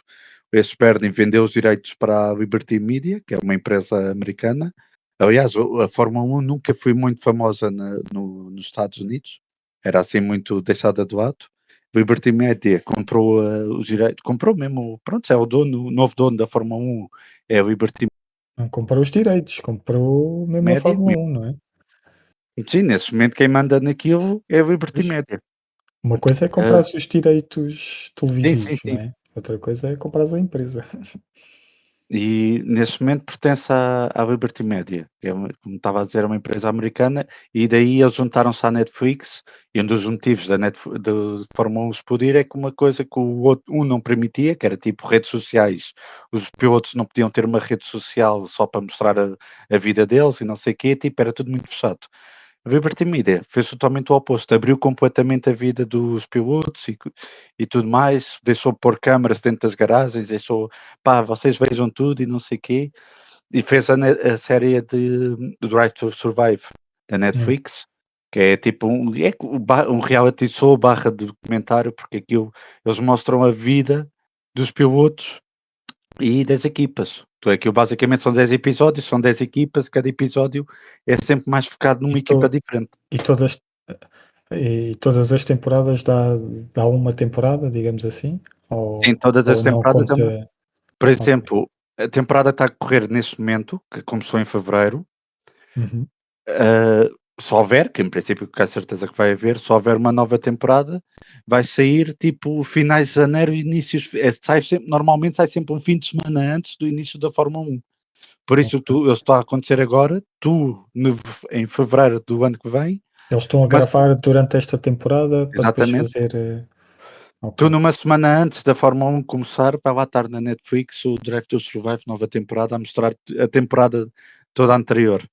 esse Bernie vendeu os direitos para a Liberty Media, que é uma empresa americana. Aliás, a Fórmula 1 nunca foi muito famosa nos Estados Unidos, era assim muito deixada de lado. Liberty Media comprou os direitos, comprou mesmo, pronto, é o novo dono da Fórmula 1, é a Liberty Não comprou os direitos, comprou mesmo a Media. Fórmula 1, não é? Sim, nesse momento quem manda naquilo é a Liberty Pois. Media. Uma coisa é comprar Ah, os direitos sim, sim, televisivos, não sim. é? Outra coisa é comprar a empresa. E nesse momento pertence à Liberty Media, que como estava a dizer, é uma empresa americana, e daí eles juntaram-se à Netflix, e um dos motivos da Fórmula 1 explodir é que uma coisa que o outro, não permitia, que era tipo redes sociais, os pilotos não podiam ter uma rede social só para mostrar a vida deles e não sei o quê, tipo, era tudo muito fechado. A Liberty Media fez totalmente o oposto, abriu completamente a vida dos pilotos e tudo mais, deixou pôr câmaras dentro das garagens, deixou, pá, vocês vejam tudo e não sei o quê, e fez a série de Drive to Survive da É. Netflix, que é tipo um reality show barra documentário, porque aquilo eles mostram a vida dos pilotos e das equipas. Então aquilo basicamente são 10 episódios, são 10 equipas, cada episódio é sempre mais focado E, numa to, equipa diferente. e, todas, e todas as temporadas dá uma temporada, digamos assim? Em todas as Ou não temporadas conta? por Ok. exemplo, a temporada está a correr neste momento, que começou em fevereiro. Uhum. Se houver, que em princípio com a certeza que vai haver, se houver uma nova temporada, vai sair tipo finais de janeiro, inícios, normalmente sai sempre um fim de semana antes do início da Fórmula 1. Por isso isso está a acontecer agora, em fevereiro do ano que vem, Eles estão a mas gravar durante esta temporada para depois exatamente, fazer. Ok. tu numa semana antes da Fórmula 1 começar, vai lá estar na Netflix o Drive to Survive, nova temporada, a mostrar a temporada toda anterior.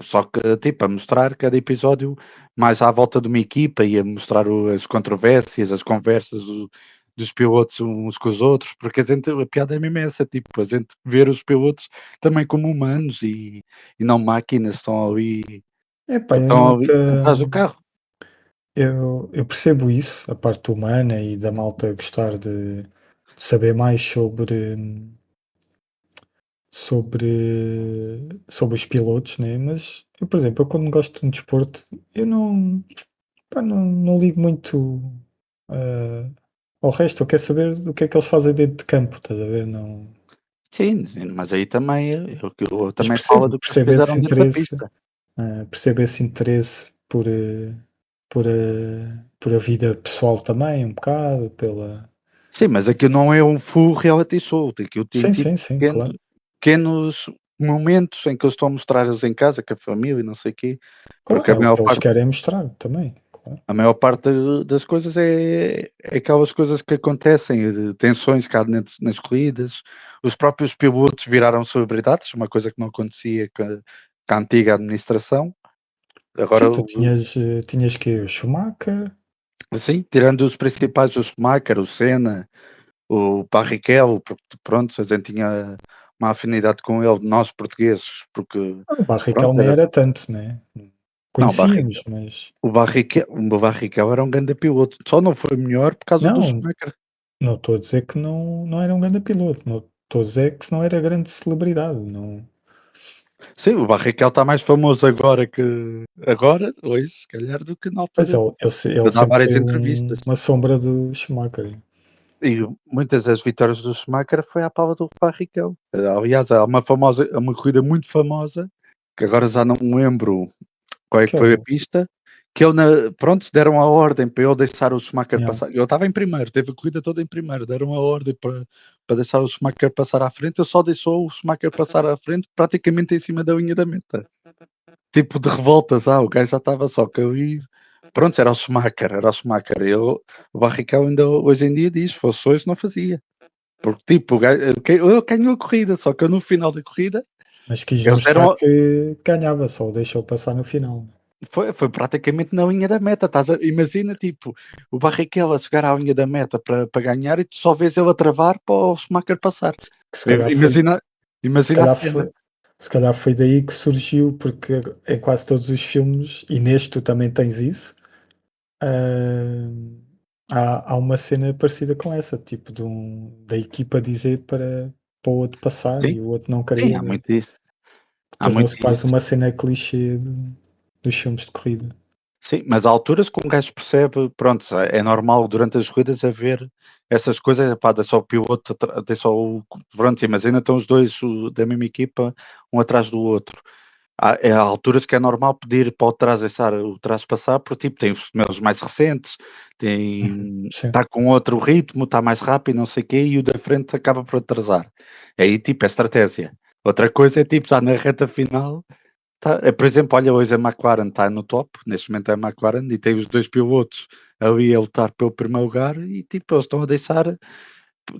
Só que, tipo, a mostrar cada episódio mais à volta de uma equipa e a mostrar as controvérsias, as conversas dos pilotos uns com os outros, porque a piada é mesmo essa, tipo, a gente ver os pilotos também como humanos e não máquinas, Epá, eu estão nunca. ali atrás do carro. Eu percebo isso, a parte humana e da malta gostar de saber mais sobre os pilotos, né? Mas eu, por exemplo, eu quando gosto de um desporto, eu não, pá, não ligo muito ah, ao resto. Eu quero saber o que é que eles fazem dentro de campo, estás a ver? Não, Sim, sim, mas aí também eu mas também falo do que eles percebo esse fizeram dentro da interesse, pista. percebo esse interesse por a vida pessoal também, um bocado, pela. Sim, mas aquilo não é um full reality show, aquilo tem Sim, tipo sim, sim, claro. pequenos momentos em que eles estão a mostrar eles em casa com a família e não sei o quê, porque Claro, é o que eles querem mostrar também, claro. a maior parte das coisas é aquelas coisas que acontecem, de tensões que há nas corridas, os próprios pilotos viraram celebridades, uma coisa que não acontecia com a antiga administração, Sim, agora tu tinhas que o Schumacher, sim, tirando os principais, o Schumacher, o Senna, o Barrichello, porque pronto, a gente tinha uma afinidade com ele, nós portugueses, porque o Barrichello pronto, nem era tanto, né, não, conhecíamos, mas o Barrichello era um grande piloto, só não foi melhor por causa do não, Schumacher. não estou a dizer que não era um grande piloto, não estou a dizer que não era grande celebridade, não. Sim, o Barrichello está mais famoso agora, hoje, se calhar, do que na Mas altura ele de dar sempre várias foi entrevistas. uma sombra do Schumacher. E muitas das vitórias do Schumacher foi à pala do Barrichello. Aliás, há uma corrida muito famosa, que agora já não me lembro qual é que Que é foi a o pista, que ele pronto, deram a ordem para ele deixar o Schumacher yeah. passar. Ele estava em primeiro, teve a corrida toda em primeiro, deram a ordem para deixar o Schumacher passar à frente, ele só deixou o Schumacher passar à frente praticamente em cima da linha da meta. tipo de revoltas. O gajo já estava só que ali. Pronto, era o Schumacher. O Barrichello ainda hoje em dia diz: se fosse hoje, não fazia. Porque, tipo, o gajo, eu ganhou a corrida, só que eu, no final da corrida, Mas quis eles mostrar deram. que ganhava, só o deixou passar no final. Foi praticamente na linha da meta. Imagina, tipo, o Barrichello a chegar à linha da meta para ganhar e tu só vês ele a travar para o Schumacher passar. Que se calhar foi, Imagina, se imagina a calhar cena. foi, se calhar foi daí que surgiu, porque em quase todos os filmes, e neste tu também tens isso, há uma cena parecida com essa, tipo da equipa dizer para o outro passar Sim, e o outro não sim, querer. há muito isso. Há muito Tornou-se quase isso. uma cena clichê dos filmes de corrida. Sim, mas há alturas que um gajo percebe, pronto, é normal durante as corridas haver essas coisas, pá, deixa o piloto, deixa o. Pronto, imagina, estão os dois da mesma equipa, um atrás do outro. Há alturas que é normal pedir para o trás deixar o trás passar, porque tipo, tem os pneus mais recentes, Sim. está com outro ritmo, está mais rápido, não sei o quê, e o da frente acaba por atrasar. Aí tipo, é estratégia. Outra coisa é tipo, já na reta final. Por exemplo, olha, hoje a McLaren está no top, neste momento é a McLaren, e tem os dois pilotos ali a lutar pelo primeiro lugar, e tipo, eles estão a deixar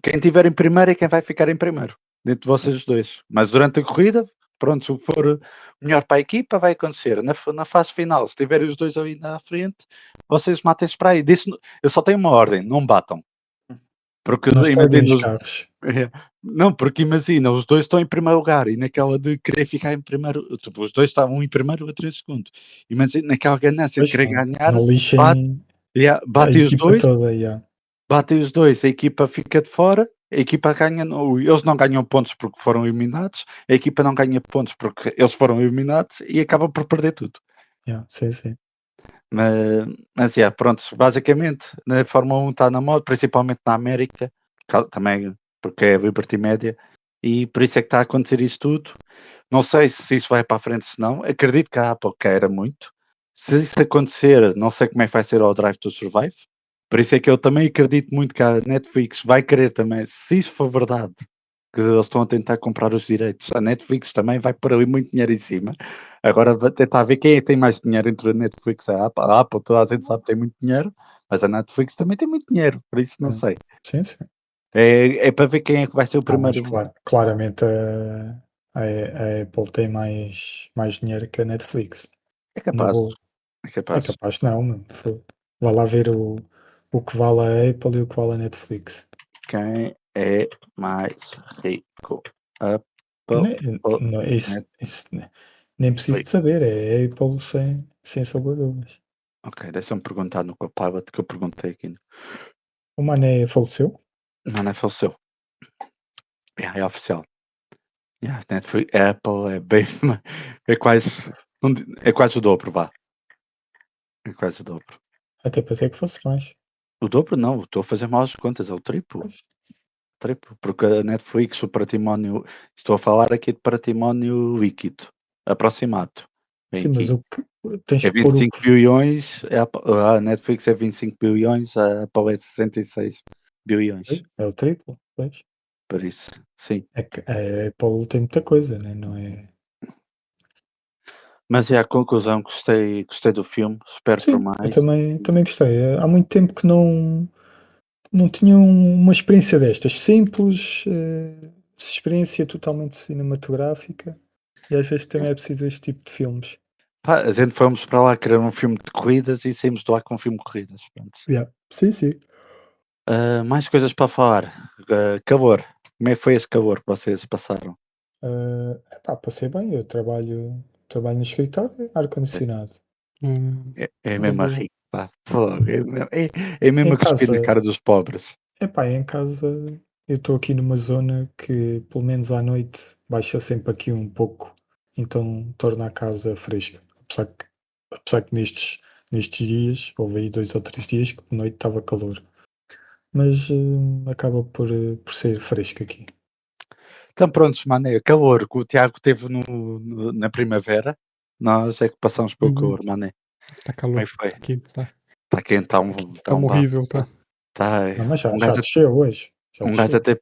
quem estiver em primeiro é quem vai ficar em primeiro, dentro de vocês dois. Mas durante a corrida, pronto, se for melhor para a equipa, vai acontecer. Na fase final, se tiverem os dois ali na frente, vocês matem-se para aí. Eu só tenho uma ordem, não batam. Porque Não estraguem imagina os os, carros. não, porque imagina, os dois estão em primeiro lugar e naquela de querer ficar em primeiro, tipo, os dois estavam em primeiro a 3 segundos. Imagina, naquela ganância de Pois querer não, ganhar, não bate, lixem a batem os equipa dois, toda. Yeah. a equipa fica de fora, a equipa ganha, eles não ganham pontos porque foram eliminados, a equipa não ganha pontos porque eles foram eliminados e acaba por perder tudo. Yeah, sim, sim. Mas pronto, basicamente, na Fórmula 1 está na moda, principalmente na América, também porque é a Liberty Media, e por isso é que está a acontecer isso tudo. Não sei se isso vai para a frente, se não. Acredito que a Apple queira muito. Se isso acontecer, não sei como é que vai ser o Drive to Survive. Por isso é que eu também acredito muito que a Netflix vai querer também, se isso for verdade, que eles estão a tentar comprar os direitos. A Netflix também vai pôr ali muito dinheiro em cima. Agora vai tentar ver quem é que tem mais dinheiro entre a Netflix e a Apple. A Apple, toda a gente sabe que tem muito dinheiro, mas a Netflix também tem muito dinheiro, por isso não sei. Sim, sim. É para ver quem é que vai ser o Não, mas primeiro. claramente a Apple tem mais dinheiro que a Netflix. É Na capaz, boa. é É capaz. capaz, não, meu. Vá lá ver o que vale a Apple e o que vale a Netflix. Quem é mais rico? Apple ou Não, isso nem preciso de Netflix? saber, é a Apple sem sombra de dúvidas. Ok, deixa-me perguntar no Copilot que eu perguntei aqui. O Mané faleceu? Não é faleceu. É oficial. Netflix, Apple é bem. É quase. É quase o dobro, vá. É quase o dobro. Até pensei que fosse mais. O dobro não, estou a fazer mal as contas, é o triplo. Pois. Triplo, porque a Netflix, o património. Estou a falar aqui de património líquido, aproximado. Vem Sim, mas aqui. o que tens É que pôr o 25 que. bilhões, a Netflix é 25 bilhões, a Apple é 66 bilhões. É o triplo, pois. Por isso, sim. É que a Apple tem muita coisa, né? Não é? Mas é a conclusão, gostei do filme, espero por Sim, eu mais. também gostei. Há muito tempo que não tinha uma experiência destas. Simples, experiência totalmente cinematográfica. E às vezes também é preciso este tipo de filmes. Pá, a gente fomos para lá querer um filme de corridas e saímos de lá com um filme de corridas. Pronto. Yeah. Sim, sim. Mais coisas para falar. Calor. Como é que foi esse calor que vocês passaram? Epá, passei bem. Eu trabalho no escritório, É, ar-condicionado. é mesmo a Vivo rir, pá. Fogo, é mesmo em a cuspir na casa. cara dos pobres. Epá, em casa eu estou aqui numa zona que, pelo menos à noite, baixa sempre aqui um pouco, então torna a casa fresca. Apesar que nestes dias, houve aí 2 ou 3 dias que de noite estava calor, mas acaba por ser fresco aqui. Então prontos, mané, calor que o Tiago teve na primavera, nós é que passamos pelo Uhum. calor, mané. Tá Como calor. é que foi? Aqui tá. Está quente, está Aqui tá tá um bafo. horrível, tá. Tá, Não, mas já, um já gajo, desceu hoje, já um gajo desceu. até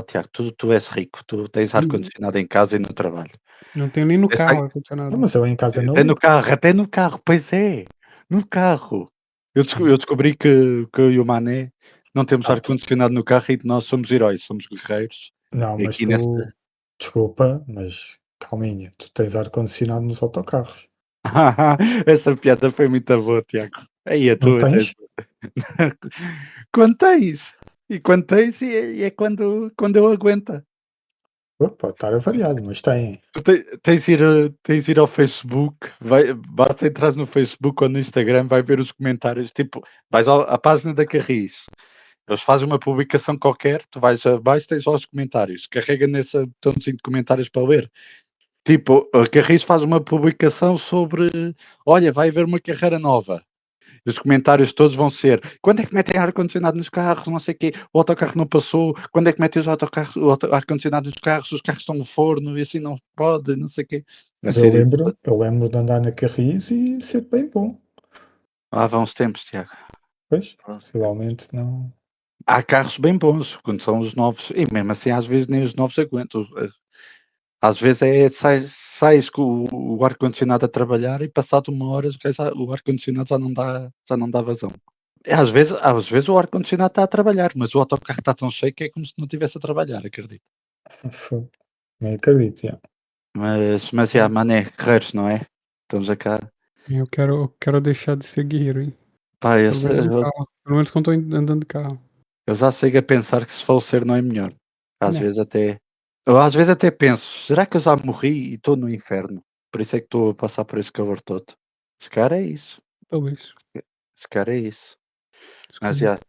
Tiago, tu és rico, tu tens ar-condicionado em casa e no trabalho. Não tenho nem no Esse carro aí- ar-condicionado. Não, mas eu em casa não Até no ligo. carro, até no carro, pois é, no carro. Eu Sim. descobri que eu e o Mané não temos Ah, ar-condicionado no carro e nós somos heróis, somos guerreiros. Não, E mas aqui nesta. tu, desculpa, mas calminha, tu tens ar-condicionado nos autocarros. Essa piada foi muito boa, Tiago. Aí a Não tua. tens? Quando tens. E quando tens, e é quando eu aguenta. Pode estar avariado, mas tem. Tu tens ir ao Facebook, basta entrar no Facebook ou no Instagram, vai ver os comentários, tipo, vais à página da Carris, eles fazem uma publicação qualquer, tu vais abaixo, tens lá os comentários, carrega nesse botãozinho de comentários para ler. Tipo, a Carris faz uma publicação sobre, olha, vai haver uma carreira nova. Os comentários todos vão ser: quando é que metem ar-condicionado nos carros? Não sei o quê, o autocarro não passou. Quando é que metem o ar-condicionado nos carros? Os carros estão no forno e assim não pode, não sei o quê. Vai Mas ser isso. eu lembro de andar na Carris e ser bem bom. Lá vão os tempos, Tiago. Pois, Vão os tempos. possivelmente não. Há carros bem bons, quando são os novos, e mesmo assim às vezes nem os novos aguentam. Às vezes sais com o ar-condicionado a trabalhar e passado uma hora o ar-condicionado já não dá vazão. Às vezes o ar-condicionado está a trabalhar, mas o autocarro está tão cheio que é como se não estivesse a trabalhar, acredito. Nem acredito, já. Mas mané, guerreiros, não é? Estamos a cá. Eu quero deixar de ser guerreiro, hein? Pá, eu, Pelo menos de eu, carro. Pelo menos quando estou andando de carro. eu já chego a pensar que se falecer não é melhor. Às Né. vezes até. Eu às vezes até penso, será que eu já morri e estou no inferno? Por isso é que estou a passar por esse calor todo. Se calhar é isso. Talvez. Se calhar é isso. Se Mas calhar.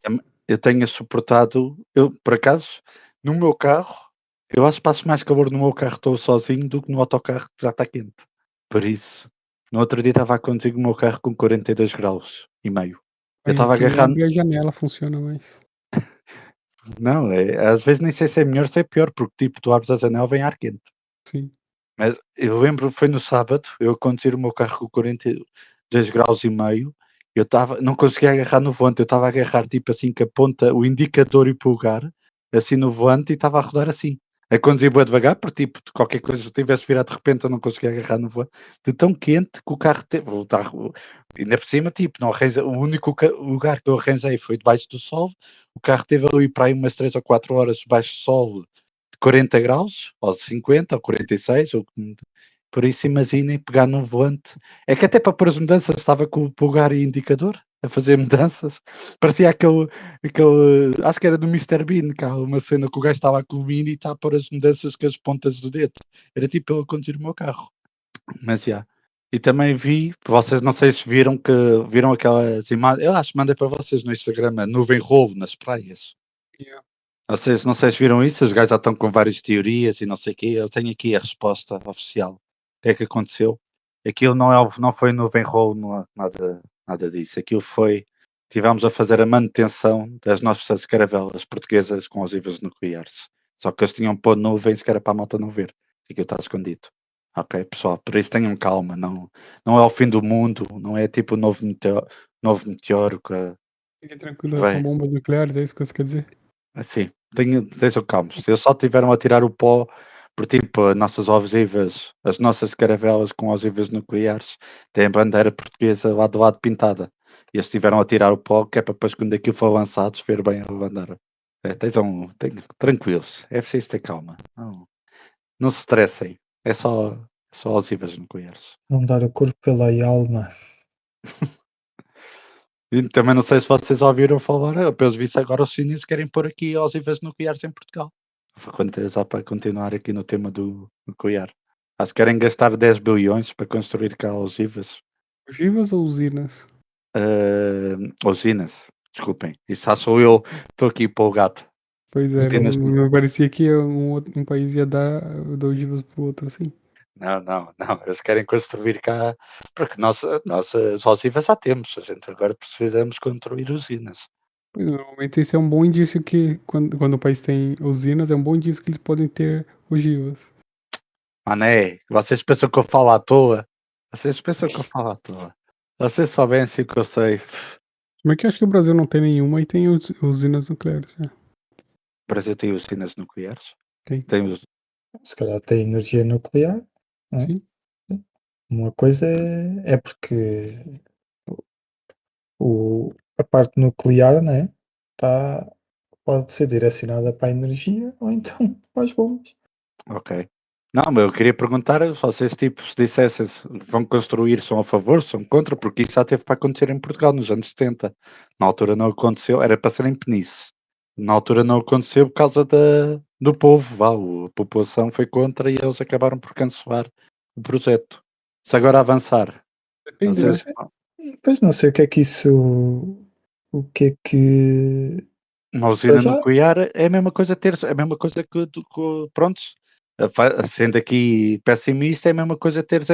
eu tenho suportado, eu por acaso, no meu carro, eu acho que passo mais calor no meu carro estou sozinho do que no autocarro que já está quente. Por isso, no outro dia estava a conduzir o meu carro com 42 graus e meio. Eu Aí estava a aqui nem agarrar. abrir a janela funciona mais. Não, às vezes nem sei se é melhor ou se é pior, porque tipo, tu abres a janela vem ar quente. Sim. Mas eu lembro, foi no sábado, eu a conduzir o meu carro com 42 graus e meio, eu não conseguia agarrar no volante, eu estava a agarrar tipo assim com a ponta, o indicador e o polegar, assim no volante e estava a rodar assim. A conduzir bué devagar, porque tipo, de qualquer coisa se tivesse virado de repente eu não conseguia agarrar no volante. De tão quente que o carro teve, ainda por cima, tipo, não arranja, o único lugar que eu arranjei foi debaixo do sol, o carro teve ali para aí umas 3 ou 4 horas debaixo do sol, 40 graus, ou 50, ou 46, por isso imaginem pegar num volante. É que até para pôr as mudanças estava com o polegar e indicador a fazer mudanças. Parecia aquele acho que era do Mr. Bean, cá, uma cena que o gajo estava a comer e está a pôr as mudanças com as pontas do dedo. Era tipo eu a conduzir o meu carro. Mas já. E também vi, vocês não sei se viram aquelas imagens, eu acho que mandei para vocês no Instagram, a nuvem rolo nas praias. Yeah. Não sei se viram isso, os gajos já estão com várias teorias e não sei o quê. Eu tenho aqui a resposta oficial. O que é que aconteceu? Aquilo não foi nuvem roll, nada disso. Aquilo foi, tivemos a fazer a manutenção das nossas caravelas portuguesas com ogivas nucleares. Só que eles tinham pôr nuvens que era para a malta não ver. E aquilo está escondido. Ok, pessoal, por isso tenham calma. Não é o fim do mundo, não é tipo o novo meteoro que Fiquem tranquilos, são vai. bombas nucleares, é isso que você quer dizer? Assim, estejam calmos. Eles só tiveram a tirar o pó, por tipo, as nossas caravelas com ogivas nucleares têm a bandeira portuguesa lá do lado pintada. E eles tiveram a tirar o pó, que é para depois, quando aquilo for lançado, se ver bem a bandeira. Tranquilos, é preciso ter calma. Não se estressem, é só ogivas nucleares. Não dar a cor pela alma. E também não sei se vocês ouviram falar, pelos vistos agora os chineses querem pôr aqui ogivas nucleares em Portugal. Já para continuar aqui no tema do nuclear. Acho que querem gastar 10 bilhões para construir cá ogivas. Ogivas ou usinas? Usinas, desculpem. Isso já sou eu, estou aqui para o gato. Pois é, Usinas, me parecia que um país ia dar ogivas pro outro, assim. não. Eles querem construir cá, porque nós as ogivas já temos. A gente agora precisamos construir usinas. Pois, normalmente esse é um bom indício que quando o país tem usinas, é um bom indício que eles podem ter ogivas. Mané, vocês pensam que eu falo à toa? Vocês pensam que eu falo à toa? Vocês sabem assim que eu sei. Mas que eu acho que o Brasil não tem nenhuma e tem usinas nucleares. Né? Brasil tem usinas nucleares? Tem. Tem os... Se calhar tem energia nuclear, não é? Sim. Uma coisa é porque a parte nuclear, né, tá, pode ser direcionada para a energia ou então para as bombas. Ok. Não, mas eu queria perguntar se vocês, tipo, se dissessem se vão construir, são a favor, são contra, porque isso já teve para acontecer em Portugal nos anos 70. Na altura não aconteceu, era para ser em Peniche. Na altura não aconteceu por causa do povo, a população foi contra e eles acabaram por cancelar o projeto. Se agora avançar, Depende, vocês, né? Mas, pois não sei o que é que isso. O que é que. uma Para usina já, nuclear é a mesma coisa é a mesma coisa prontos, sendo aqui pessimista, é a mesma coisa teres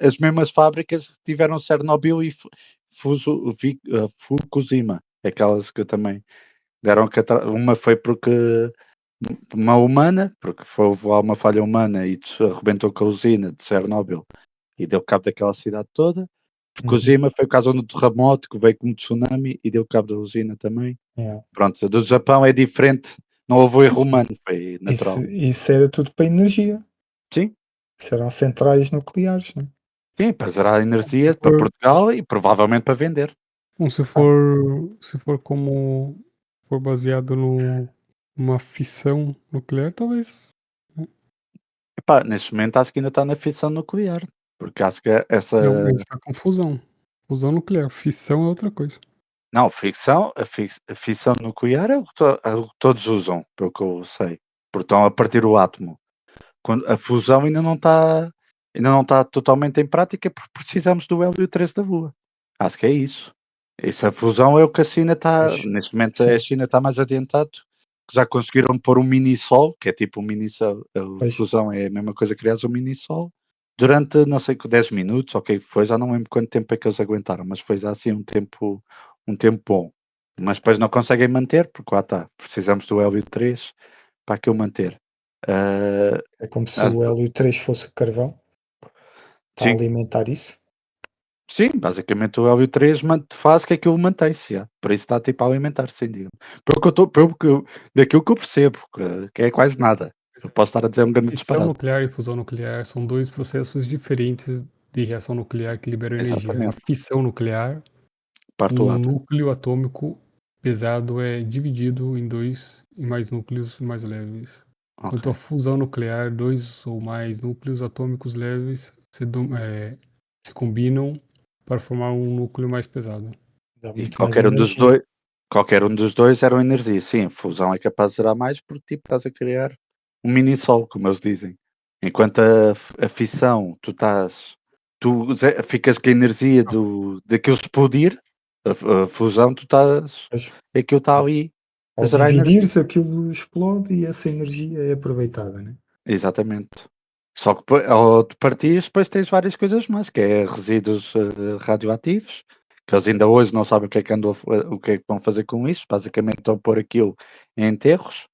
as mesmas fábricas que tiveram Chernobyl e Fukushima, aquelas que também deram uma foi porque uma humana, porque houve lá uma falha humana e arrebentou com a usina de Chernobyl e deu cabo daquela cidade toda. Fukushima foi por causa do terremoto que veio como tsunami e deu cabo da usina também. é. Pronto, a do Japão é diferente, não houve erro Isso, humano, foi isso, natural. isso era tudo para energia. Sim, Isso eram centrais nucleares, né? sim, para gerar Se energia para for, Portugal e provavelmente para vender. Ah, se for como for baseado numa fissão nuclear, talvez. Né? Epá, neste momento acho que ainda está na fissão nuclear, porque acho que essa... Não, a gente está com fusão. Fusão nuclear. Fissão é outra coisa. Não, a fissão nuclear é é o que todos usam, pelo que eu sei. Porque estão a partir o átomo. A fusão ainda não está totalmente em prática porque precisamos do hélio 3 da Lua. Acho que é isso. Essa fusão é o que a China está, mas, neste momento a sim, China está mais adiantado, que já conseguiram pôr um mini sol, que é tipo um mini sol, a pois, fusão é a mesma coisa que criar um mini sol, durante não sei que 10 minutos, ok, foi, já não lembro quanto tempo é que eles aguentaram, mas foi já assim um tempo bom. Mas depois não conseguem manter, porque lá está, precisamos do hélio 3 para aquilo manter. Ah, é como se as- o hélio 3 fosse o carvão, está a sim, alimentar isso. sim, basicamente o hélio 3 faz que aquilo mantém-se, já. Por isso está tipo a alimentar, sim, digo. Daquilo que eu percebo, que é quase nada. Eu posso estar a dizer um grande Fissão disparate. nuclear e fusão nuclear são dois processos diferentes de reação nuclear que liberam energia. Na Exatamente. fissão nuclear, Parte do um átomo. núcleo atômico pesado é dividido em dois e mais núcleos mais leves. Enquanto a Ok. fusão nuclear, dois ou mais núcleos atômicos leves se combinam para formar um núcleo mais pesado. Dá E muito mais energia. qualquer um dos dois era uma energia. Sim, a fusão é capaz de gerar mais porque tipo estás a criar um mini sol, como eles dizem. Enquanto a fissão, ficas com a energia daquilo explodir, a fusão, Pois, aquilo está ao, ali a ao gerar energia. dividir-se, aquilo explode e essa energia é aproveitada, né? Exatamente. Só que ao de partires, depois tens várias coisas mais, que é resíduos radioativos, que eles ainda hoje não sabem o que é que vão fazer com isso. Basicamente estão a pôr aquilo em enterros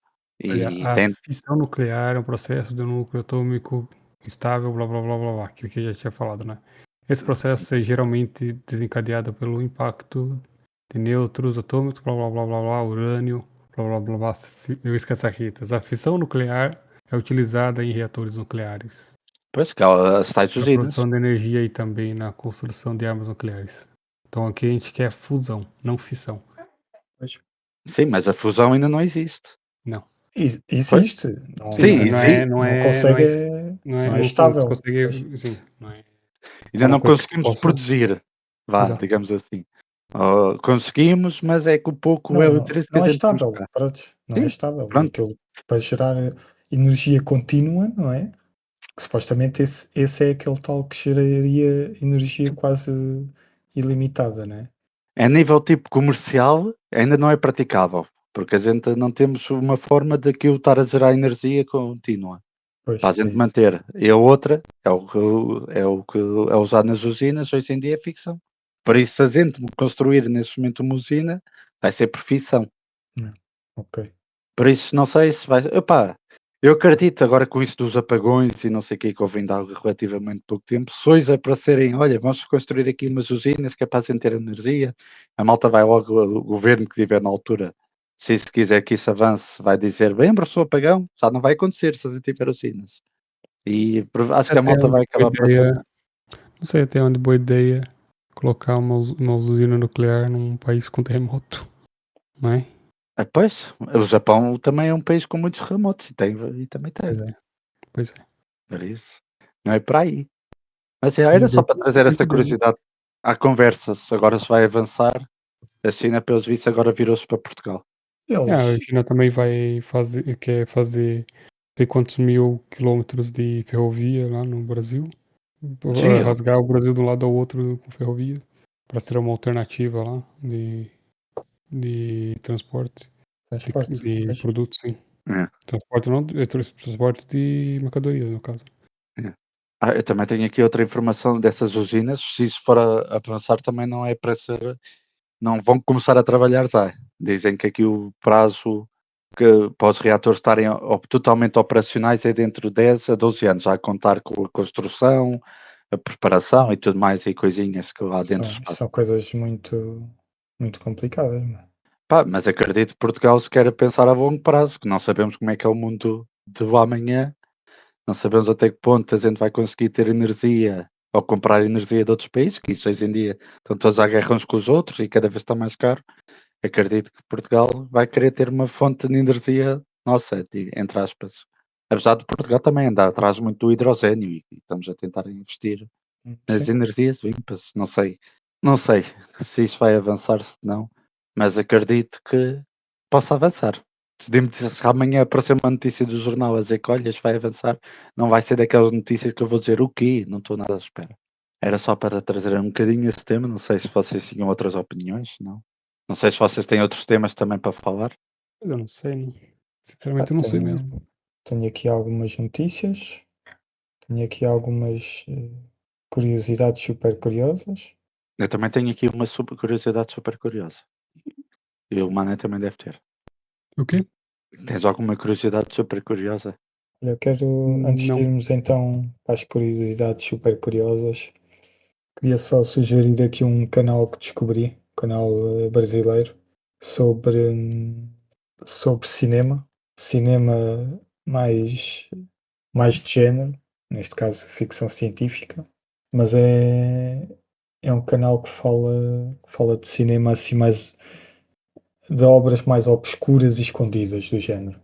Olha, e a tem. fissão nuclear é um processo de um núcleo atômico estável, blá blá blá blá blá, que eu já tinha falado, né? Esse processo é geralmente desencadeado pelo impacto de nêutrons atômicos, blá blá blá blá blá, urânio, blá blá blá blá, eu esqueço as ritas. A fissão nuclear é utilizada em reatores nucleares, Pois, que há as tais para a usinas. produção de energia e também na construção de armas nucleares. Então aqui a gente quer fusão, não fissão. Pois. Sim, mas a fusão ainda não existe. Não. Pois? Existe, Sim, Sim, não consegue, não é, não é não se estável. Pois. consegue, sim, não é ainda uma não coisa que se conseguimos possa. produzir. Vá, Exato. digamos assim. Conseguimos, mas é com pouco Não, hélio não, 13 que a não é gente temos estável, cá. pronto, não é Sim, estável. E pronto. aquilo para gerar energia contínua, não é? Que supostamente esse é aquele tal que geraria energia quase ilimitada, não é? A nível tipo comercial, ainda não é praticável, porque a gente não temos uma forma daquilo estar a gerar energia contínua Pois, para a é gente isso. manter. E a outra é o que é usado nas usinas, hoje em dia é ficção. Por isso, se a gente construir nesse momento uma usina, vai ser por ficção. Não. Ok. Por isso, não sei se vai. Epá, eu acredito agora com isso dos apagões e não sei o que houve ainda há relativamente pouco tempo, sois a para serem, olha, vamos construir aqui umas usinas capazes de ter energia, a malta vai logo, o governo que tiver na altura se quiser que isso avance, vai dizer: lembra-se o apagão? Já não vai acontecer se a gente tiver usinas. E acho que a Até malta onde vai boa acabar por ideia, aceitar. não sei até onde boa ideia colocar uma usina nuclear num país com terremoto, não é? Pois, o Japão também é um país com muitos terremotos e também tem. Pois é, pois é. Por isso, não é para aí. Mas Sim, era só bem para trazer essa cuidado. curiosidade à conversa. Se agora se vai avançar, a China, pelos vistos, agora virou-se para Portugal. A Eles, China também quer fazer sei quantos mil quilômetros de ferrovia lá no Brasil. Sim, Rasgar o Brasil de um lado ao outro com ferrovia para ser uma alternativa lá de transporte transporte. de Pois. produtos, sim. é, Transporte não, transporte de mercadorias, no caso. é. Eu também tenho aqui outra informação dessas usinas. Se isso for a avançar, também não é para ser. Não vão começar a trabalhar já. Dizem que aqui o prazo para os reatores estarem totalmente operacionais é dentro de 10 a 12 anos, já a contar com a construção, a preparação e tudo mais, e coisinhas que lá dentro se São passam. coisas muito complicadas, não é? Pá, mas acredito que Portugal se quer pensar a longo prazo, que não sabemos como é que é o mundo do amanhã, não sabemos até que ponto a gente vai conseguir ter energia ou comprar energia de outros países, que isso hoje em dia estão todos à guerra uns com os outros e cada vez está mais caro. Acredito que Portugal vai querer ter uma fonte de energia nossa, entre aspas. Apesar de Portugal também andar atrás muito do hidrogênio e estamos a tentar investir nas Sim. energias limpas. Não sei se isso vai avançar, se não, mas acredito que possa avançar. Se amanhã aparecer uma notícia do jornal a dizer que olha, isto vai avançar, não vai ser daquelas notícias que eu vou dizer o quê? Não estou nada à espera. Era só para trazer um bocadinho esse tema, não sei se vocês tinham outras opiniões, não? Não sei se vocês têm outros temas também para falar. Mas eu não sei, não. Pá, Sinceramente eu não sei mesmo. tenho aqui algumas notícias, tenho aqui algumas curiosidades super curiosas. Eu também tenho aqui uma curiosidade super curiosa. E o Mané também deve ter. O quê? Tens alguma curiosidade super curiosa? Olha, eu quero, antes de Não. irmos então para as curiosidades super curiosas, queria só sugerir aqui um canal que descobri, um canal brasileiro, sobre, sobre cinema mais, mais de género, neste caso ficção científica, mas é um canal que fala de cinema assim mais de obras mais obscuras e escondidas do género.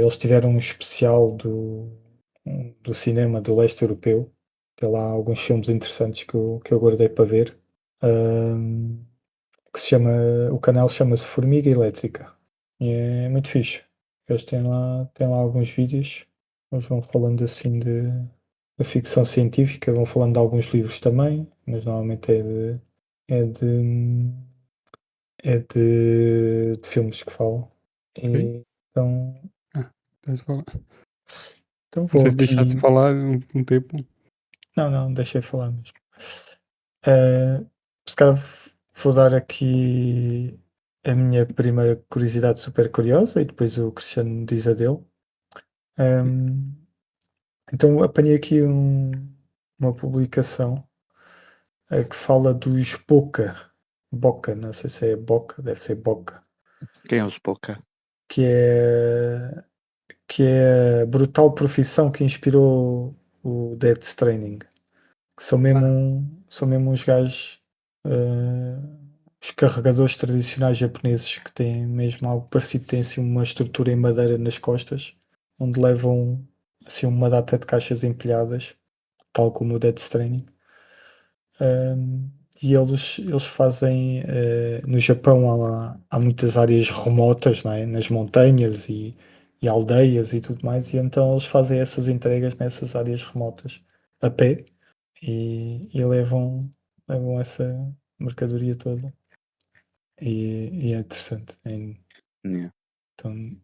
Eles tiveram um especial do cinema do leste europeu. Tem lá alguns filmes interessantes que eu guardei para ver. ahm, que se chama, o canal chama-se Formiga Elétrica. E é muito fixe. Eles têm lá alguns vídeos. Eles vão falando assim de ficção científica, vão falando de alguns livros também, mas normalmente é de, de filmes que falam. Ok. E, então, Ah, estás a falar. então Não vou sei se deixaste de aqui. falar um tempo. Não, não, deixei falar mesmo. Se calhar vou dar aqui a minha primeira curiosidade super curiosa e depois o Cristiano diz a dele. Ahm, então apanhei aqui uma publicação que fala dos Boca, não sei se é Boca, deve ser Boca, Quem é os Boca? que é, que é a brutal profissão que inspirou o Death Stranding. Que são mesmo uns gajos, os carregadores tradicionais japoneses que têm mesmo algo parecido, têm assim uma estrutura em madeira nas costas, onde levam assim uma data de caixas empilhadas, tal como o Dead Stranding. E eles fazem, no Japão há muitas áreas remotas, não é? Nas montanhas e aldeias e tudo mais, e então eles fazem essas entregas nessas áreas remotas a pé e levam essa mercadoria toda. E é interessante. Yeah. Então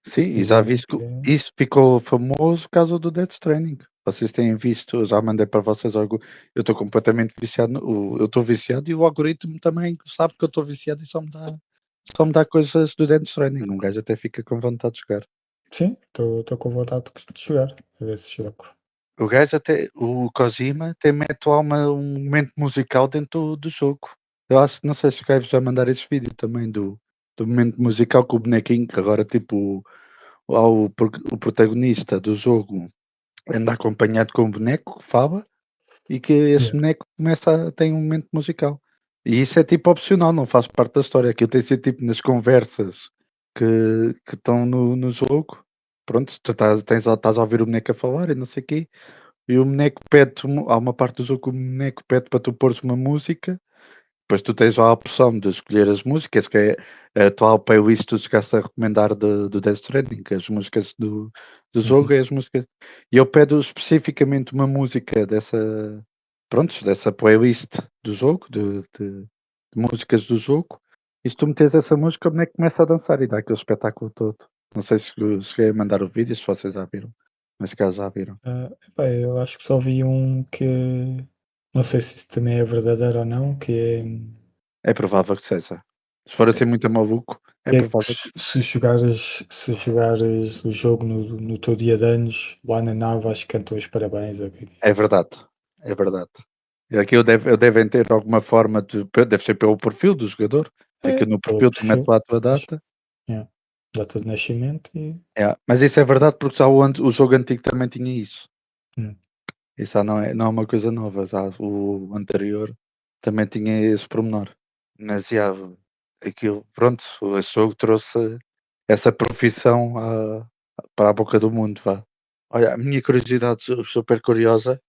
Sim, e já dizem visto que é. que isso ficou famoso por causa do Death Stranding. Vocês têm visto, eu já mandei para vocês algo. Eu estou completamente viciado. Eu estou viciado e o algoritmo também sabe que eu estou viciado e só me dá coisas do Death Stranding. Um gajo até fica com vontade de jogar. Sim, estou com vontade de jogar, a ver se jogo. O gajo até, o Kojima, até mete lá um momento musical dentro do jogo. Eu acho, não sei se o gajo vai mandar esse vídeo também do do momento musical com o bonequinho, que agora tipo o protagonista do jogo anda acompanhado com um boneco que fala e que esse Yeah. boneco tem um momento musical. E isso é tipo opcional, não faz parte da história. Aquilo tem de ser tipo nas conversas que estão no jogo. Pronto, tu estás a ouvir o boneco a falar e não sei o quê. E o boneco pede, há uma parte do jogo que o boneco pede para tu pôres uma música. Depois tu tens lá a opção de escolher as músicas, que é a tua playlist que tu chegaste a recomendar do Death Stranding, as músicas do jogo Uhum. e as músicas. E eu pedo especificamente uma música dessa playlist do jogo, de músicas do jogo. E se tu metes essa música, o boneco começa a dançar e dá aquele espetáculo todo. Não sei se eu cheguei a mandar o vídeo, se vocês já viram. Mas caso já viram. Epá, eu acho que só vi um que não sei se isso também é verdadeiro ou não, É provável que seja. Se for assim muito maluco, é é que provável. se jogares o jogo no teu dia de anos, lá na nave, acho que cantam os parabéns. Ok. É verdade, é verdade. E aquilo devem ter alguma forma deve ser pelo perfil do jogador, É, aquilo no pelo perfil tu metes perfil. lá a tua Mas, data. yeah, data de nascimento e. Mas isso é verdade porque já o jogo antigo também tinha isso. Hum. Isso já não é uma coisa nova, já o anterior também tinha esse pormenor. Mas já, aquilo, pronto, esse jogo trouxe essa profissão para a boca do mundo, vá. Olha, a minha curiosidade super curiosa,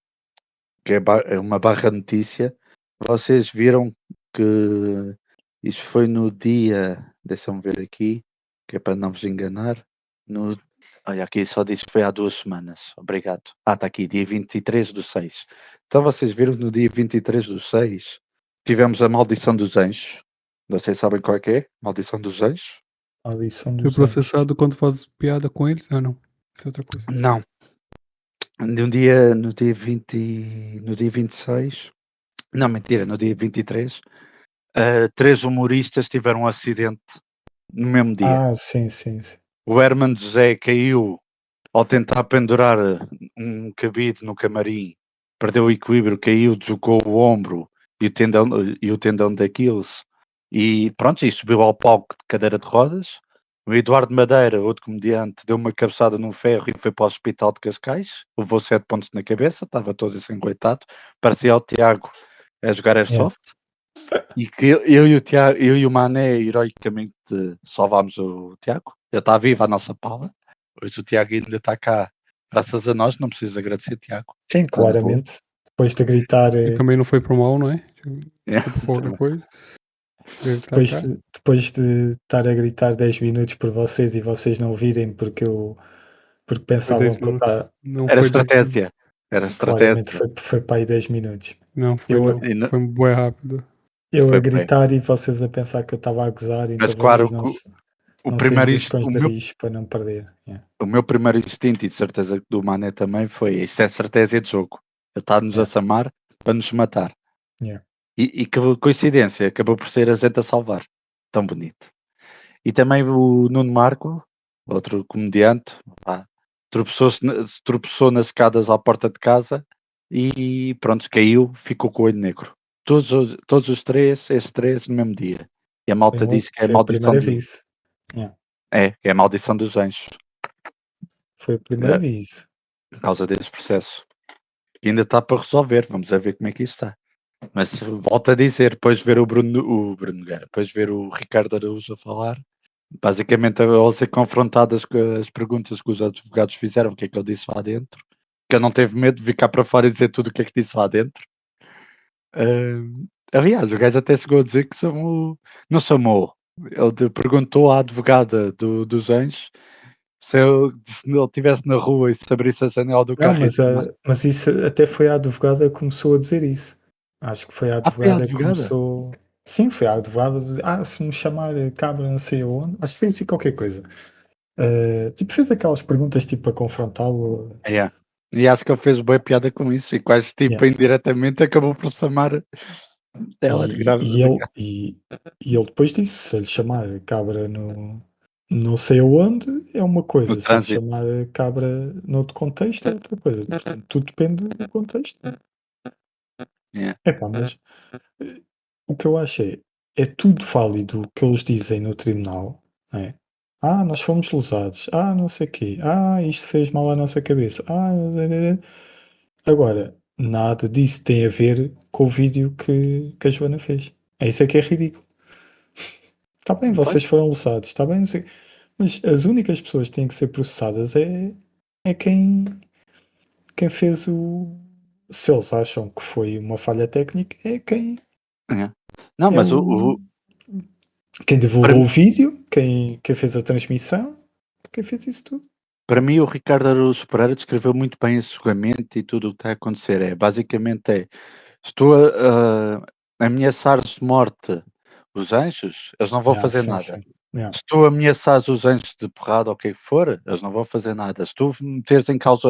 que é uma barra notícia. Vocês viram que isso foi no dia, deixa-me ver aqui, que é para não vos enganar. Olha, aqui só disse que foi há 2 semanas. Obrigado. Está aqui, dia 23/6. Então vocês viram que no dia 23/6 tivemos a maldição dos anjos. Vocês sabem qual é que é? Maldição dos anjos? A lição Tu é dos anjos. processado quando fazes piada com eles? Ah, não. Isso é outra coisa. Não. No dia 26. Não, mentira, no dia 23, 3 humoristas tiveram um acidente no mesmo dia. Sim, sim, sim. O Herman José caiu ao tentar pendurar um cabide no camarim, perdeu o equilíbrio, caiu, deslocou o ombro e o tendão de Aquiles. E pronto, e subiu ao palco de cadeira de rodas. O Eduardo Madeira, outro comediante, deu uma cabeçada num ferro e foi para o hospital de Cascais. Levou 7 pontos na cabeça, estava todo ensanguentado. Parecia o Tiago a jogar Yeah. airsoft. E que eu e o Mané, heroicamente, salvámos o Tiago. Ele está vivo à nossa pala. Hoje o Tiago ainda está cá. Graças a nós, não preciso agradecer, Tiago. Sim, Está na boa. claramente. Depois de gritar, E também não foi por mal, não é? É, Desculpa qualquer também. coisa. Deve estar depois cá. de, depois de estar a gritar 10 minutos por vocês e vocês não virem porque Foi 10 pensavam que eu estava. minutos. Não Era foi 10 minutos. estratégia. Era Claramente estratégia. foi para aí 10 minutos. Não foi Eu, não. E Foi bem rápido. eu a foi bem. gritar e vocês a pensar que eu estava a gozar, Mas então vocês claro, não, que o não saíam primeiro dos inst- o meu, esconderijos para não perder. Yeah, o meu primeiro instinto, e de certeza que do Mané também, foi isto é estratégia de jogo. Ele está-nos a yeah, samar para nos matar. yeah. E que coincidência, acabou por ser a gente a salvar. Tão bonito. E também o Nuno Marco, outro comediante, pá, tropeçou nas escadas à porta de casa e pronto, caiu, ficou com o olho negro. Todos os três, esses três no mesmo dia. E a malta disse que é a Foi a maldição primeira vez. Yeah, que é a maldição dos anjos, foi a primeira eh, vez. por causa desse processo. Que ainda está para resolver, vamos a ver como é que isso está. Mas volto a dizer, depois de ver o Bruno Nogueira, depois de ver o Ricardo Araújo a falar, basicamente ao ser confrontadas com as perguntas que os advogados fizeram, o que é que ele disse lá dentro, que ele não teve medo de vir cá para fora e dizer tudo o que é que disse lá dentro. Aliás, o gajo até chegou a dizer que não chamou. Ele perguntou à advogada dos anjos se ele estivesse na rua e se abrisse a janela do Não, carro e assim, mas isso até foi a advogada que começou a dizer isso. Acho que foi a foi a advogada que advogada? começou. Sim, foi a advogada de, se me chamar cabra não sei aonde, acho que fez assim qualquer coisa. Tipo, fez aquelas perguntas tipo para confrontá-lo. É. E acho que ele fez boa piada com isso e quase Yeah. tipo indiretamente acabou por chamar ela de E, grávida e, de ele, cá. e ele depois disse, se ele chamar cabra no não sei aonde é uma No coisa, se ele trânsito. chamar cabra noutro contexto é outra coisa. Portanto, tudo depende do contexto. É. Epá, mas o que eu acho é, é tudo válido o que eles dizem no tribunal, não é? Nós fomos lesados. Não sei o quê. Isto fez mal à nossa cabeça. Não sei. Agora, nada disso tem a ver com o vídeo que a Joana fez. É isso é que é ridículo. Está bem, Pois, vocês foram lesados, está bem, não sei. Mas as únicas pessoas que têm que ser processadas é quem fez o. Se eles acham que foi uma falha técnica, é quem é. Não, é mas quem para, divulgou o vídeo, quem fez a transmissão, quem fez isso tudo. para mim o Ricardo Araújo Pereira descreveu muito bem esse julgamento e tudo o que está a acontecer. Basicamente se tu ameaçares de morte os anjos, eles não vão fazer Sim, nada. sim. Yeah. Se tu ameaçares os anjos de porrada ou o que é que for, eles não vão fazer nada. Se tu meteres em causa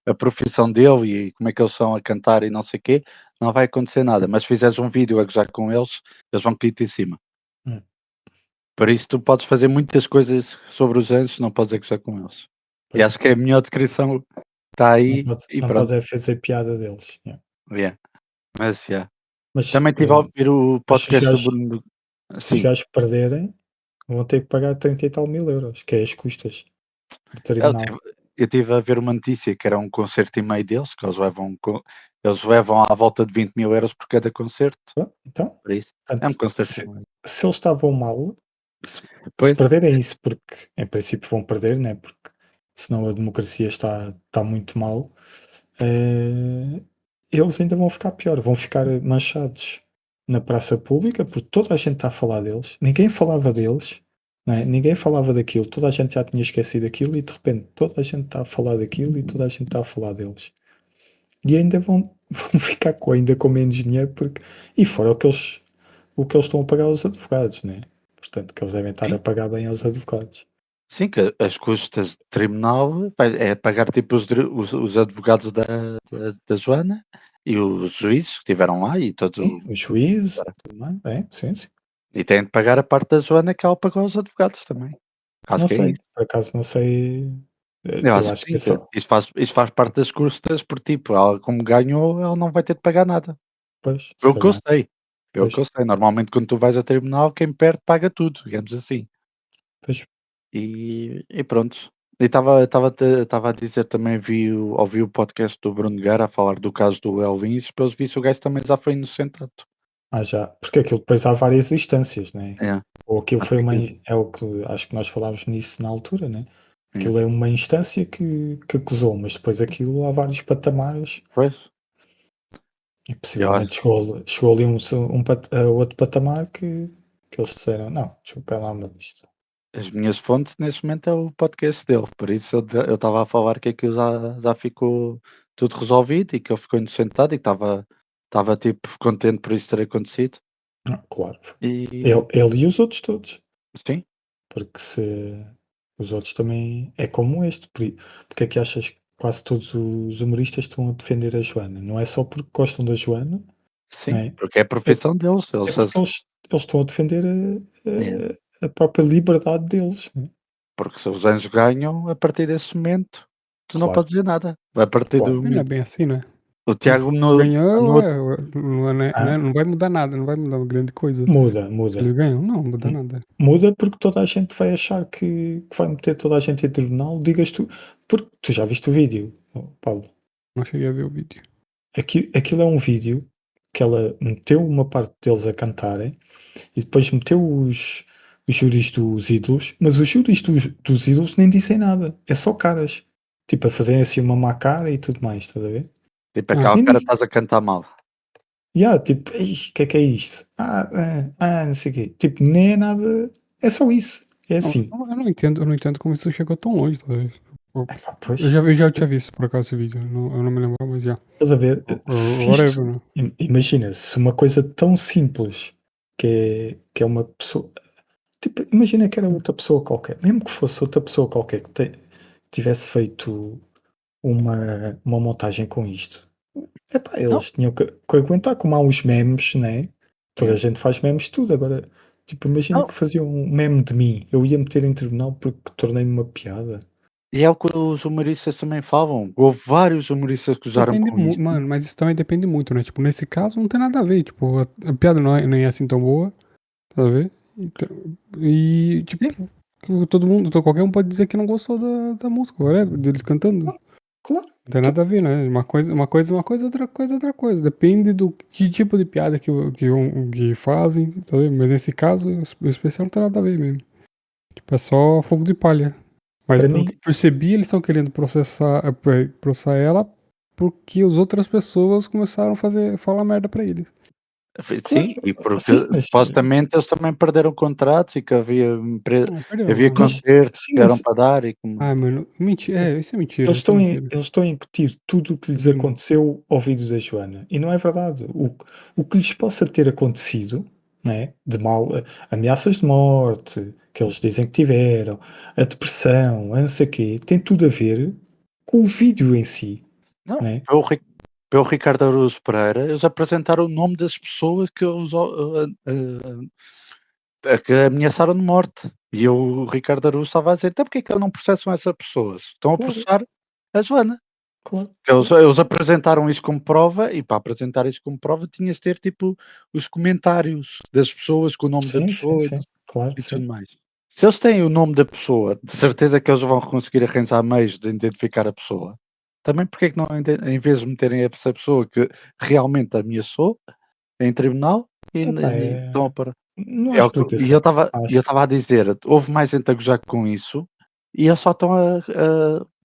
a profissão dele e como é que eles são a cantar e não sei o quê, não vai acontecer nada. Mas se fizeres um vídeo a gozar com eles vão cair-te em cima. Hum. Por isso tu podes fazer muitas coisas sobre os anjos, não podes gozar com eles. E Pois acho que é a melhor descrição está aí e não pronto. pode é fazer piada deles. Yeah. Yeah. Mas, yeah. Mas Também estive a ouvir o podcast do Bruno. se os Sim, gajos perderem, vão ter que pagar 30 e tal mil euros, que é as custas do eu tribunal. estive a ver uma notícia que era um concerto e meio deles, que eles levam à volta de 20.000 euros por cada concerto. Então, Por isso, é um portanto, concerto se, e meio. se eles estavam mal, se Pois, perderem isso, porque em princípio vão perder, né? Porque senão a democracia está muito mal, eles ainda vão ficar pior, vão ficar manchados na praça pública, porque toda a gente está a falar deles, ninguém falava deles, não é? Ninguém falava daquilo, toda a gente já tinha esquecido aquilo e de repente toda a gente está a falar daquilo e toda a gente está a falar deles. E ainda vão ficar ainda com menos dinheiro, porque, e fora o que eles estão a pagar aos advogados, né? Portanto, que eles devem estar a sim. pagar bem aos advogados. Sim, que as custas de tribunal é pagar tipo os advogados da Joana e os juízes que estiveram lá e todo. Sim, o juiz, tudo mais. Sim, sim. E têm de pagar a parte da Joana que ela pagou aos advogados também. Acho Não que é sei, isso. por acaso não sei. Eu Eu acho acho que que é sim, só. isso faz parte das custas, porque tipo, ela como ganhou, ela não vai ter de pagar nada. Pois, se Pelo que eu calhar. sei. Pelo que Pois, eu sei. Normalmente quando tu vais a tribunal, quem perde paga tudo, digamos assim. pois. E pronto. E estava a dizer também, ouvi o podcast do Bruno Guerra a falar do caso do Elvin, e pelos vistos o gajo também já foi inocentado. Já. Porque aquilo depois há várias instâncias, né? É, Ou aquilo acho foi que uma. aquilo É o que acho que nós falámos nisso na altura, né? é. Aquilo é uma instância que acusou, mas depois aquilo há vários patamares Pois, e eu possivelmente acho. chegou ali a outro patamar que eles disseram, não, desculpa lá, mas isto. As minhas fontes neste momento é o podcast dele, por isso eu estava a falar que aquilo já ficou tudo resolvido e que ele ficou inocentado e que estava tipo contente por isso ter acontecido. Claro. E Ele e os outros todos. sim, Porque se os outros também é como este. Porque é que achas que quase todos os humoristas estão a defender a Joana? Não é só porque gostam da Joana, não sim, é? porque é a É, profissão deles. é porque eles estão a defender É, a própria liberdade deles, né? porque se os anjos ganham, a partir desse momento, tu não Claro, podes dizer nada. A partir do claro. Mas não é momento. bem assim, né? O Tipo, Tiago ganhou, no Ah, não vai mudar nada, não vai mudar uma grande coisa. Se muda. eles ganham, não muda M- nada. Muda porque toda a gente vai achar que vai meter toda a gente em tribunal, digas tu. Porque tu já viste o vídeo, Paulo. Não cheguei a ver o vídeo. Aquilo é um vídeo que ela meteu uma parte deles a cantarem e depois meteu os júris dos ídolos, mas os júris dos ídolos nem dizem nada, é só caras. Tipo, a fazerem assim uma má cara e tudo mais, estás a ver? tipo, Ah, aquela Nem cara disse. estás a cantar mal. Tipo, o que é isto? Não sei o quê. Tipo, nem é nada, é só isso. É não, assim. eu não entendo como isso chegou tão longe, talvez. Pois, Eu já tinha visto por acaso esse vídeo, eu não me lembro, mas já. estás a ver? Se isto, Whatever, né? imagina, se uma coisa tão simples que é uma pessoa. Tipo, imagina que era outra pessoa qualquer, mesmo que fosse outra pessoa qualquer que tivesse feito uma montagem com isto. Epá, Não, eles tinham que aguentar, como há os memes, né? Toda a é. gente faz memes de tudo. Agora, tipo, imagina Não, que faziam um meme de mim. Eu ia meter em tribunal porque tornei-me uma piada. e é o que os humoristas também falam. Houve vários humoristas que usaram Depende com muito, isto. mano, mas isso também depende muito, né? Tipo, nesse caso não tem nada a ver. Tipo, a piada não é nem assim tão boa. Tá a ver? Então, e, tipo, todo mundo, então qualquer um pode dizer que não gostou da música, whatever, deles cantando. Claro. Não tem nada a ver, né? Uma coisa, outra coisa. Depende do que tipo de piada que fazem, tá vendo? Mas nesse caso, o especial não tem nada a ver mesmo. Tipo, é só fogo de palha. Mas Para pelo que mim, eu percebi, eles estão querendo processar ela porque as outras pessoas começaram falar merda pra eles. Sim, claro, e porque sim, mas, supostamente eles também perderam contratos e que Perderam havia não, né? concertos sim, que eram mas para dar e como Ah, mano, mentira. Isso é mentira, eles isso é estão, mentira. eles estão a incutir tudo o que lhes Uhum. aconteceu ao ouvido da Joana. E não é verdade. O que lhes possa ter acontecido, né, de mal, ameaças de morte, que eles dizem que tiveram, a depressão, a não sei o quê, tem tudo a ver com o vídeo em si, não, né? pelo Ricardo Araújo Pereira, eles apresentaram o nome das pessoas que eles que ameaçaram de morte. E o Ricardo Araújo estava a dizer: "Então porque é que eles não processam essas pessoas? Estão a Claro, processar a Joana". claro, Eles apresentaram isso como prova e para apresentar isso como prova tinhas de ter tipo os comentários das pessoas com o nome da sim, sim, pessoa sim, claro, e tudo sim. mais. Se eles têm o nome da pessoa, de certeza que eles vão conseguir arranjar meios de identificar a pessoa. Também porque é que não, em vez de meterem essa pessoa que realmente ameaçou em tribunal Epá, e estão a parar. não há É o que e eu explicação, estava e eu acho. estava a dizer, houve mais gente a gozar com isso, e eles só estão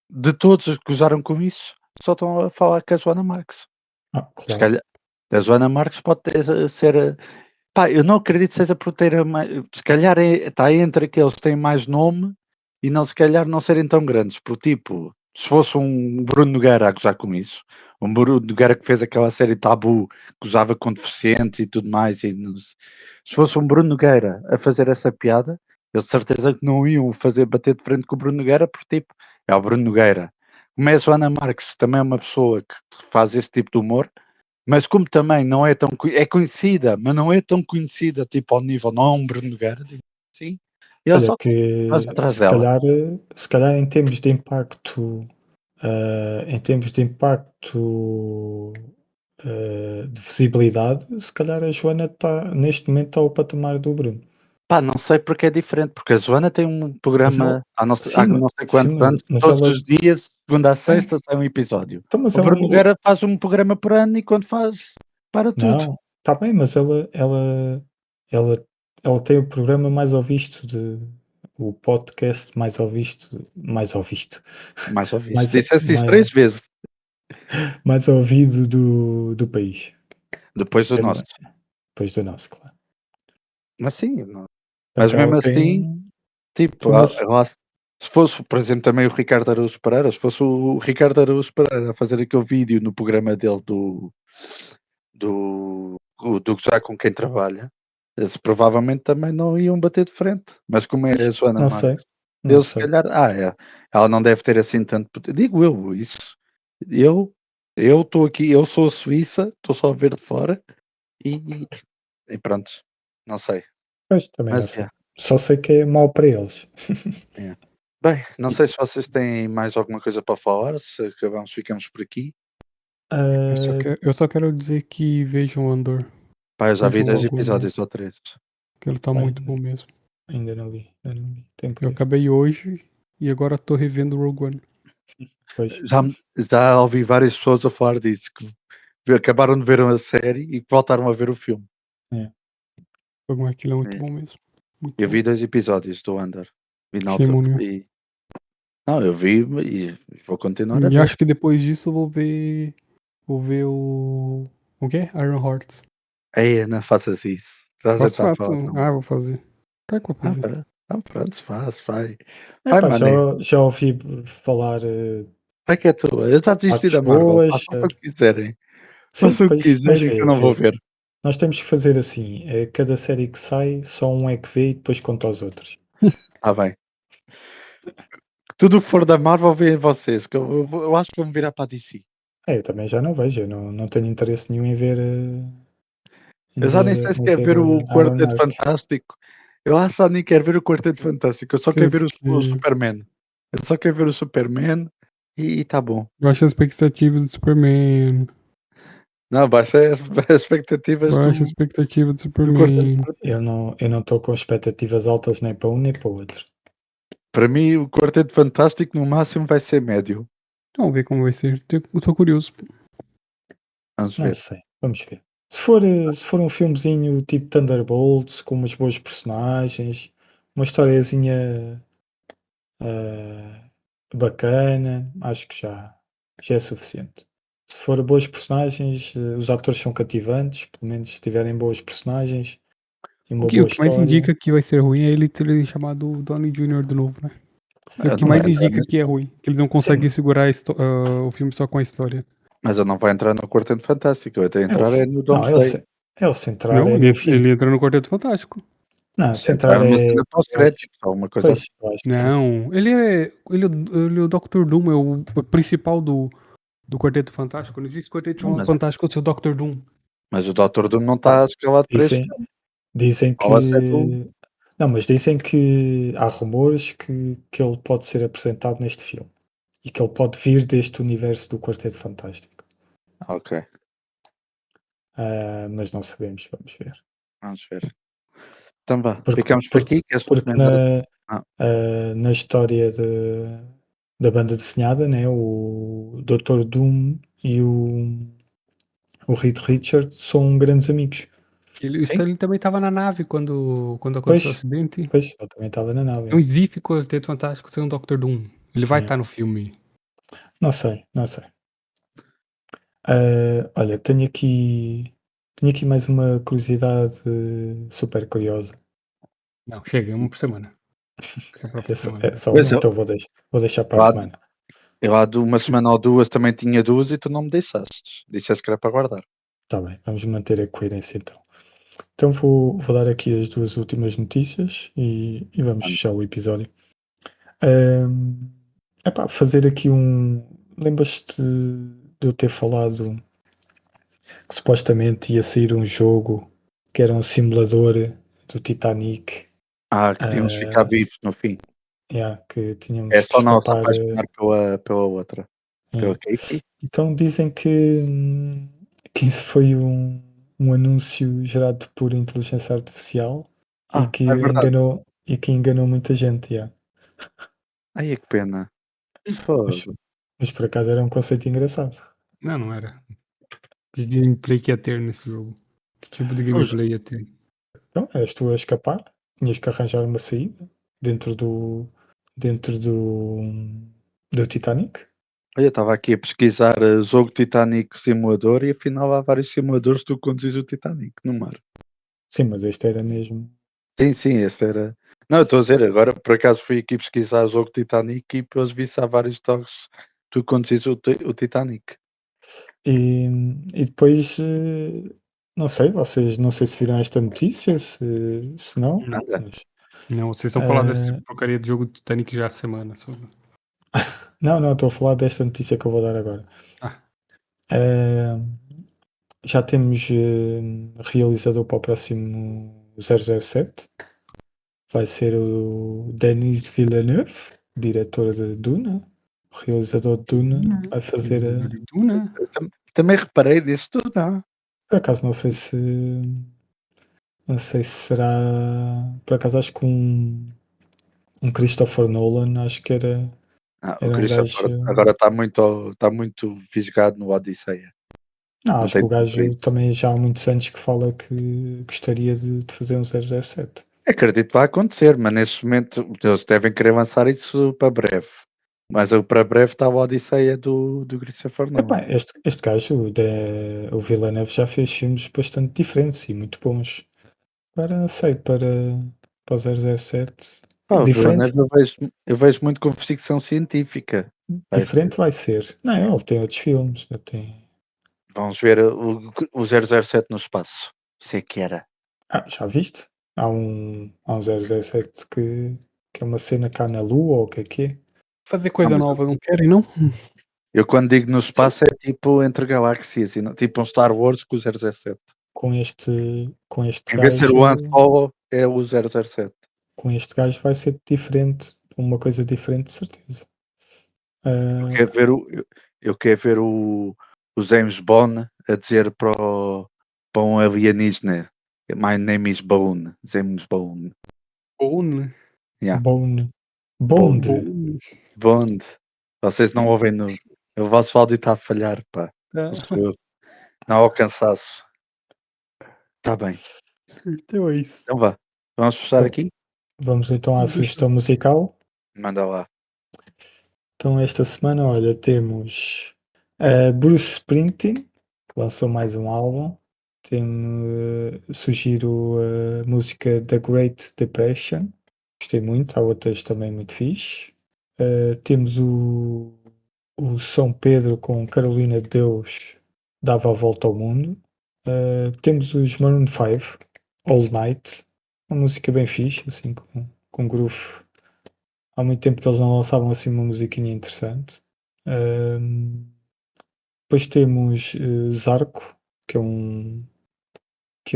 de todos os que gozaram com isso, só estão a falar com a Joana Marques. Ah, Se claro. calhar a Joana Marques pode ser, pá, eu não acredito que seja por ter se calhar está entre aqueles que têm mais nome e não se calhar não serem tão grandes, por tipo, se fosse um Bruno Nogueira a gozar com isso, um Bruno Nogueira que fez aquela série Tabu, que gozava com deficientes e tudo mais, se fosse um Bruno Nogueira a fazer essa piada, eu de certeza que não iam bater de frente com o Bruno Nogueira, porque tipo, é o Bruno Nogueira. Como é a Joana Marques, também é uma pessoa que faz esse tipo de humor, mas como também não é tão é conhecida, mas não é tão conhecida, tipo, ao nível, não é um Bruno Nogueira, digo assim, ele Olha só faz que atrás dela. se calhar em termos de impacto, em termos de impacto, de visibilidade, se calhar a Joana está neste momento está ao patamar do Bruno. Pá, não sei porque é diferente, porque a Joana tem um Mas ela programa há sim, não sei sim, quantos anos, mas todos ela os dias, segunda a é, sexta, sai um episódio. então mas O ela Bruno Nogueira faz um programa por ano e quando faz, para tudo. não, está bem, mas ela ela tem o programa mais ouvido de o podcast mais ouvido, Mais ouvido. mais Disseste isso mais 3 vezes, mais ouvido do país. depois do É nosso. depois do nosso, claro. Mas sim, não, mas Portanto, ela mesmo assim, tem tipo, então, mas se fosse, por exemplo, também o Ricardo Araújo Pereira, se fosse o Ricardo Araújo Pereira a fazer aquele vídeo no programa dele do Gozar com quem trabalha, eles provavelmente também não iam bater de frente. Mas como é pois, a Joana não Marques, sei, não eles se sei. calhar, ela não deve ter assim tanto digo eu isso. Eu eu estou aqui, eu sou suíça, estou só a ver de fora e e pronto, não sei. Pois, também não Mas sei. Só sei que é mau para eles. yeah. Bem, não E, sei se vocês têm mais alguma coisa para falar, se acabamos ficamos por aqui. ah, Eu só quero dizer que vejam o Andor. Pá, eu já vi Vejam 2 logo o Andor. episódios ou 3. Que ele tá muito bem, bom mesmo. ainda não vi, ainda não vi. Tenho que Eu ver. acabei hoje e agora tô revendo Rogue One. Pois, Já ouvi várias pessoas a falar disso, que acabaram de ver a série e que voltaram a ver o filme. é. Rogue One, aquilo é muito É. bom mesmo. Muito Eu bom. vi 2 episódios do Andor. Vi na Shame altura on you. e não, eu vi e vou continuar a E ver. acho que depois disso eu vou ver. Vou ver o quê? Iron Heart. Ei, não faças isso. Estás a tentar Faço. falar não. Ah, vou fazer. Claro que vou fazer. Pronto. Então pronto, faz, vai. Vai, Epá, mané. já ouvi falar Vai que é tua. Eu já desisti partes da Marvel. boas. Façam o que quiserem. Sim, Façam o que depois, mas quiserem que eu vê, não vou vê. ver. Nós temos que fazer assim: cada série que sai, só um é que vê e depois conta aos outros. Está bem. Tudo o que for da Marvel vêem vocês, que eu acho que vou me virar para a DC. Eu também já não vejo, eu não tenho interesse nenhum em ver, Eu já nem sei se em quero ver ver o Iron Quarteto Heart. Fantástico. Eu acho que já nem quero ver o Quarteto Fantástico. Eu só quero ver o Que Superman. Eu só quero ver o Superman e tá bom. eu acho as expectativas do Superman. Não, baixa as expectativas Baixa expectativa de do Quarteto Superman. Fantástico. Eu não estou com expectativas altas nem para um nem para o outro. Para mim, o Quarteto Fantástico no máximo vai ser médio. Vamos ver como vai ser. Eu tô curioso. Vamos Não ver. sei, vamos ver. Se for um filmezinho tipo Thunderbolts, com umas boas personagens, uma historiazinha bacana, acho que já é suficiente. Se for boas personagens, os atores são cativantes, pelo menos se tiverem boas personagens e uma O boa que mais história. indica que vai ser ruim é ele ter chamado Downey Jr. de novo, né? Isso é o que Não vai mais entrar indica que é ruim. Que ele não consegue segurar o filme só com a história. mas eu não vou entrar no Quarteto Fantástico. Eu até entrar Ele, no não, Doomsday. ele se entrar Não, é no fim. ele entra no Quarteto Fantástico. Não, Se se entrar entrar numa é. cena Eu acho, pós-créditos ou uma coisa pois, assim. eu acho que sim. Não, ele é o Dr. Doom, é o principal do Quarteto Fantástico. Não existe Quarteto Não, Fantástico sem o Dr. Doom. mas o Dr. Doom não Pá, está escalado para este dizem, filme. dizem Ou vai ser do... que. Não, mas dizem que há rumores que ele pode ser apresentado neste filme e que ele pode vir deste universo do Quarteto Fantástico. Ok, Mas não sabemos, vamos ver. vamos ver. Então vá, Porque, ficamos por porque, aqui. Queres porque recomendar? Ah, na história da banda desenhada, né, o Dr. Doom e o Reed Richards são grandes amigos. sim? Ele também estava na nave quando aconteceu o Pois, acidente. pois, ele também estava na nave. Não existe Quarteto Fantástico sem o Dr. Doom. Ele vai É. estar no filme. Não sei, não sei. Olha, tenho aqui mais uma curiosidade super curiosa. Não, chega, é uma por semana. É só por semana. É só Pois uma, então vou deixar para a eu, há, semana. eu há de uma semana ou duas também tinha duas e tu não me disseste. Disseste que era para guardar. Está bem, vamos manter a coerência então. Então vou dar aqui as duas últimas notícias e vamos fechar o episódio. Epá, fazer aqui um. Lembras-te de eu ter falado que supostamente ia sair um jogo que era um simulador do Titanic, Que tínhamos de ficar vivos no fim. que É tínhamos de só não se escapar. apaixonar pela outra. Pela Katie. Então dizem que isso foi um anúncio gerado por inteligência artificial É verdade. e que enganou muita gente. Yeah. Ai, que pena. Mas, Fogo. mas por acaso era um conceito engraçado. Não, não era. Que gameplay que ia ter nesse jogo? Que tipo de Os- gameplay ia ter? Então, eras tu a escapar, tinhas que arranjar uma saída dentro do Titanic. Olha, estava aqui a pesquisar jogo Titanic simulador e afinal há vários simuladores que tu conduzes o Titanic no mar. Sim, mas este era mesmo. Sim, esse era. Não, eu estou a dizer, agora por acaso fui aqui pesquisar o jogo Titanic e depois vi se há vários jogos que tu conduzes o Titanic. E depois, não sei, vocês não sei se viram esta notícia, se não, Não. mas, Não, vocês estão falando dessa porcaria de jogo do Titanic já há semana. Só. não, estou a falar desta notícia que eu vou dar agora. Ah. Já temos realizador para o próximo 007. Vai ser o Denis Villeneuve, diretor de Duna, realizador de Duna, vai fazer a. Duna? Também reparei disso tudo, não? Por acaso não sei se será. Por acaso acho que um Christopher Nolan, acho que O era um Christopher gajo. agora está muito fisgado no Odisseia. Não, Não acho que tem o tempo para gajo isso. também já há muitos anos que fala que gostaria de fazer um 007. Acredito que vai acontecer, mas neste momento eles devem querer lançar isso para breve. Mas o para breve está o Odisseia do Christopher Epá, Nolan. este gajo, o Villeneuve, já fez filmes bastante diferentes e muito bons. Agora, não sei, para o 007, O diferente, Villeneuve eu vejo muito com ficção científica. diferente vai ser. Não, ele tem outros filmes. Vamos ver o 007 no espaço. Isso é que era. Já viste? Há um 007 que é uma cena cá na Lua, ou o que é? Fazer coisa mas nova, não querem, não? eu quando digo no espaço é tipo entre galáxias, e tipo um Star Wars com o 007. Com este Em vez de ser o Han gajo, Solo, é o 007. com este gajo vai ser diferente, uma coisa diferente, de certeza. Eu Ah, quero ver eu quero ver o James Bond a dizer para um alienígena: My name is Bone. James Bone. Bone. Yeah. Bone. Bone. Bond. Bond. Vocês não ouvem o vosso áudio está a falhar, pá. Não ao cansaço. Está bem. Então é isso. Então vá. Vamos fechar Bom. aqui? Vamos então à Deixa- sugestão musical. Manda lá. Então esta semana, olha, temos Bruce Springsteen, que lançou mais um álbum. Sugiro a música The Great Depression. Gostei muito, há outras também muito fixe. Temos o São Pedro com Carolina de Deus, Dava a Volta ao Mundo. Temos os Maroon 5, All Night, uma música bem fixe, assim, com groove. Há muito tempo que eles não lançavam assim uma musiquinha interessante. Depois temos Zarco, que é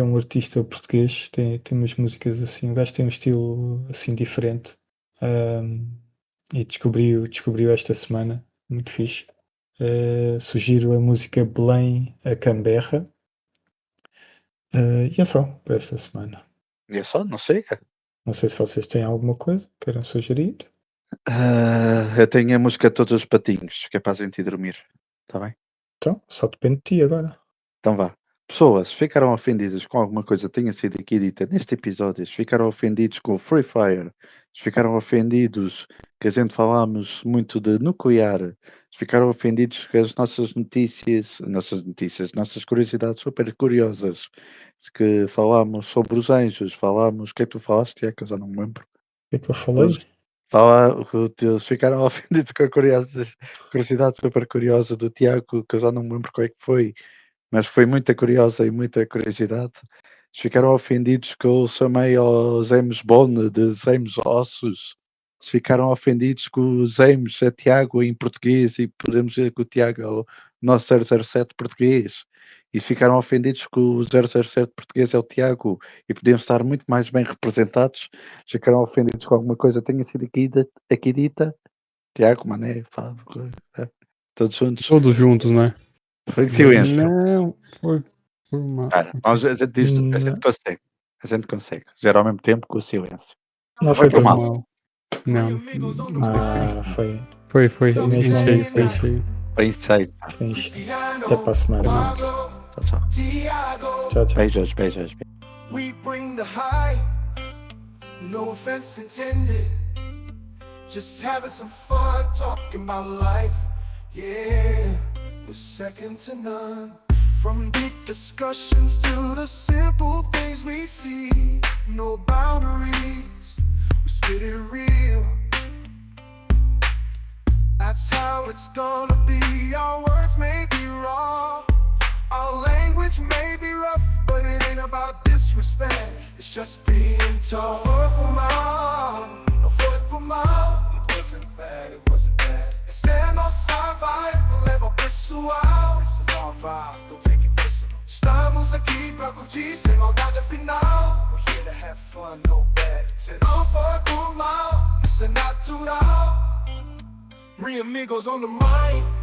um artista português, tem umas músicas assim, o gajo tem um estilo assim diferente. E descobriu esta semana, muito fixe. Sugiro a música Belém a Canberra. E é só para esta semana. E é só, não sei. Não sei se vocês têm alguma coisa que queiram sugerir. Eu tenho a música de Todos os Patinhos, que é para a gente ir dormir. Está bem? Então, só depende de ti agora. Então vá. Pessoas, ficaram ofendidas com alguma coisa que tenha sido aqui dita neste episódio, ficaram ofendidos com o Free Fire, ficaram ofendidos que a gente falámos muito de nuclear, ficaram ofendidos que as nossas curiosidades super curiosas, que falámos sobre os anjos, falámos, o que é que tu falaste, é que eu já não me lembro. O que é que eu falei? Eles ficaram ofendidos com a curiosidade super curiosa do Tiago, que eu já não me lembro qual é que foi, mas foi muita curiosa e muita curiosidade. Ficaram ofendidos que eu chamei ao James Bond de James Ossos. Ficaram ofendidos que o James é Tiago em português e podemos dizer que o Tiago é o nosso 007 português. E ficaram ofendidos que o 007 português é o Tiago e podemos estar muito mais bem representados. Ficaram ofendidos com alguma coisa que tenha sido aqui dita. Tiago, Mané, Fábio, todos juntos. Todos juntos, né? Foi silêncio. Não, foi mal. Cara, a gente diz, a gente consegue. Dizer ao mesmo tempo com o silêncio. Não Foi foi por por mal. mal. Não esqueci. Foi. Foi Foi mesmo em cheio, mal. foi em cheio. Foi em cheio. Foi em cheio. Até para a semana. Tchau. Tchau, tchau. Beijos. We bring the high, no offense intended. Just having some fun talking about life. Yeah, we're second to none. From deep discussions to the simple things we see. No boundaries, we spit it real. That's how it's gonna be. Our words may be raw, our language may be rough, but it ain't about disrespect, it's just being tough. Foi por mal, não foi por mal. It wasn't bad. Essa é a nossa vibe, leva ao pessoal. This is our vibe, don't take it personal. Estamos aqui pra curtir sem maldade afinal. We're here to have fun, no bad intentions. Não foi por mal, isso é natural. Three amigos on the mic.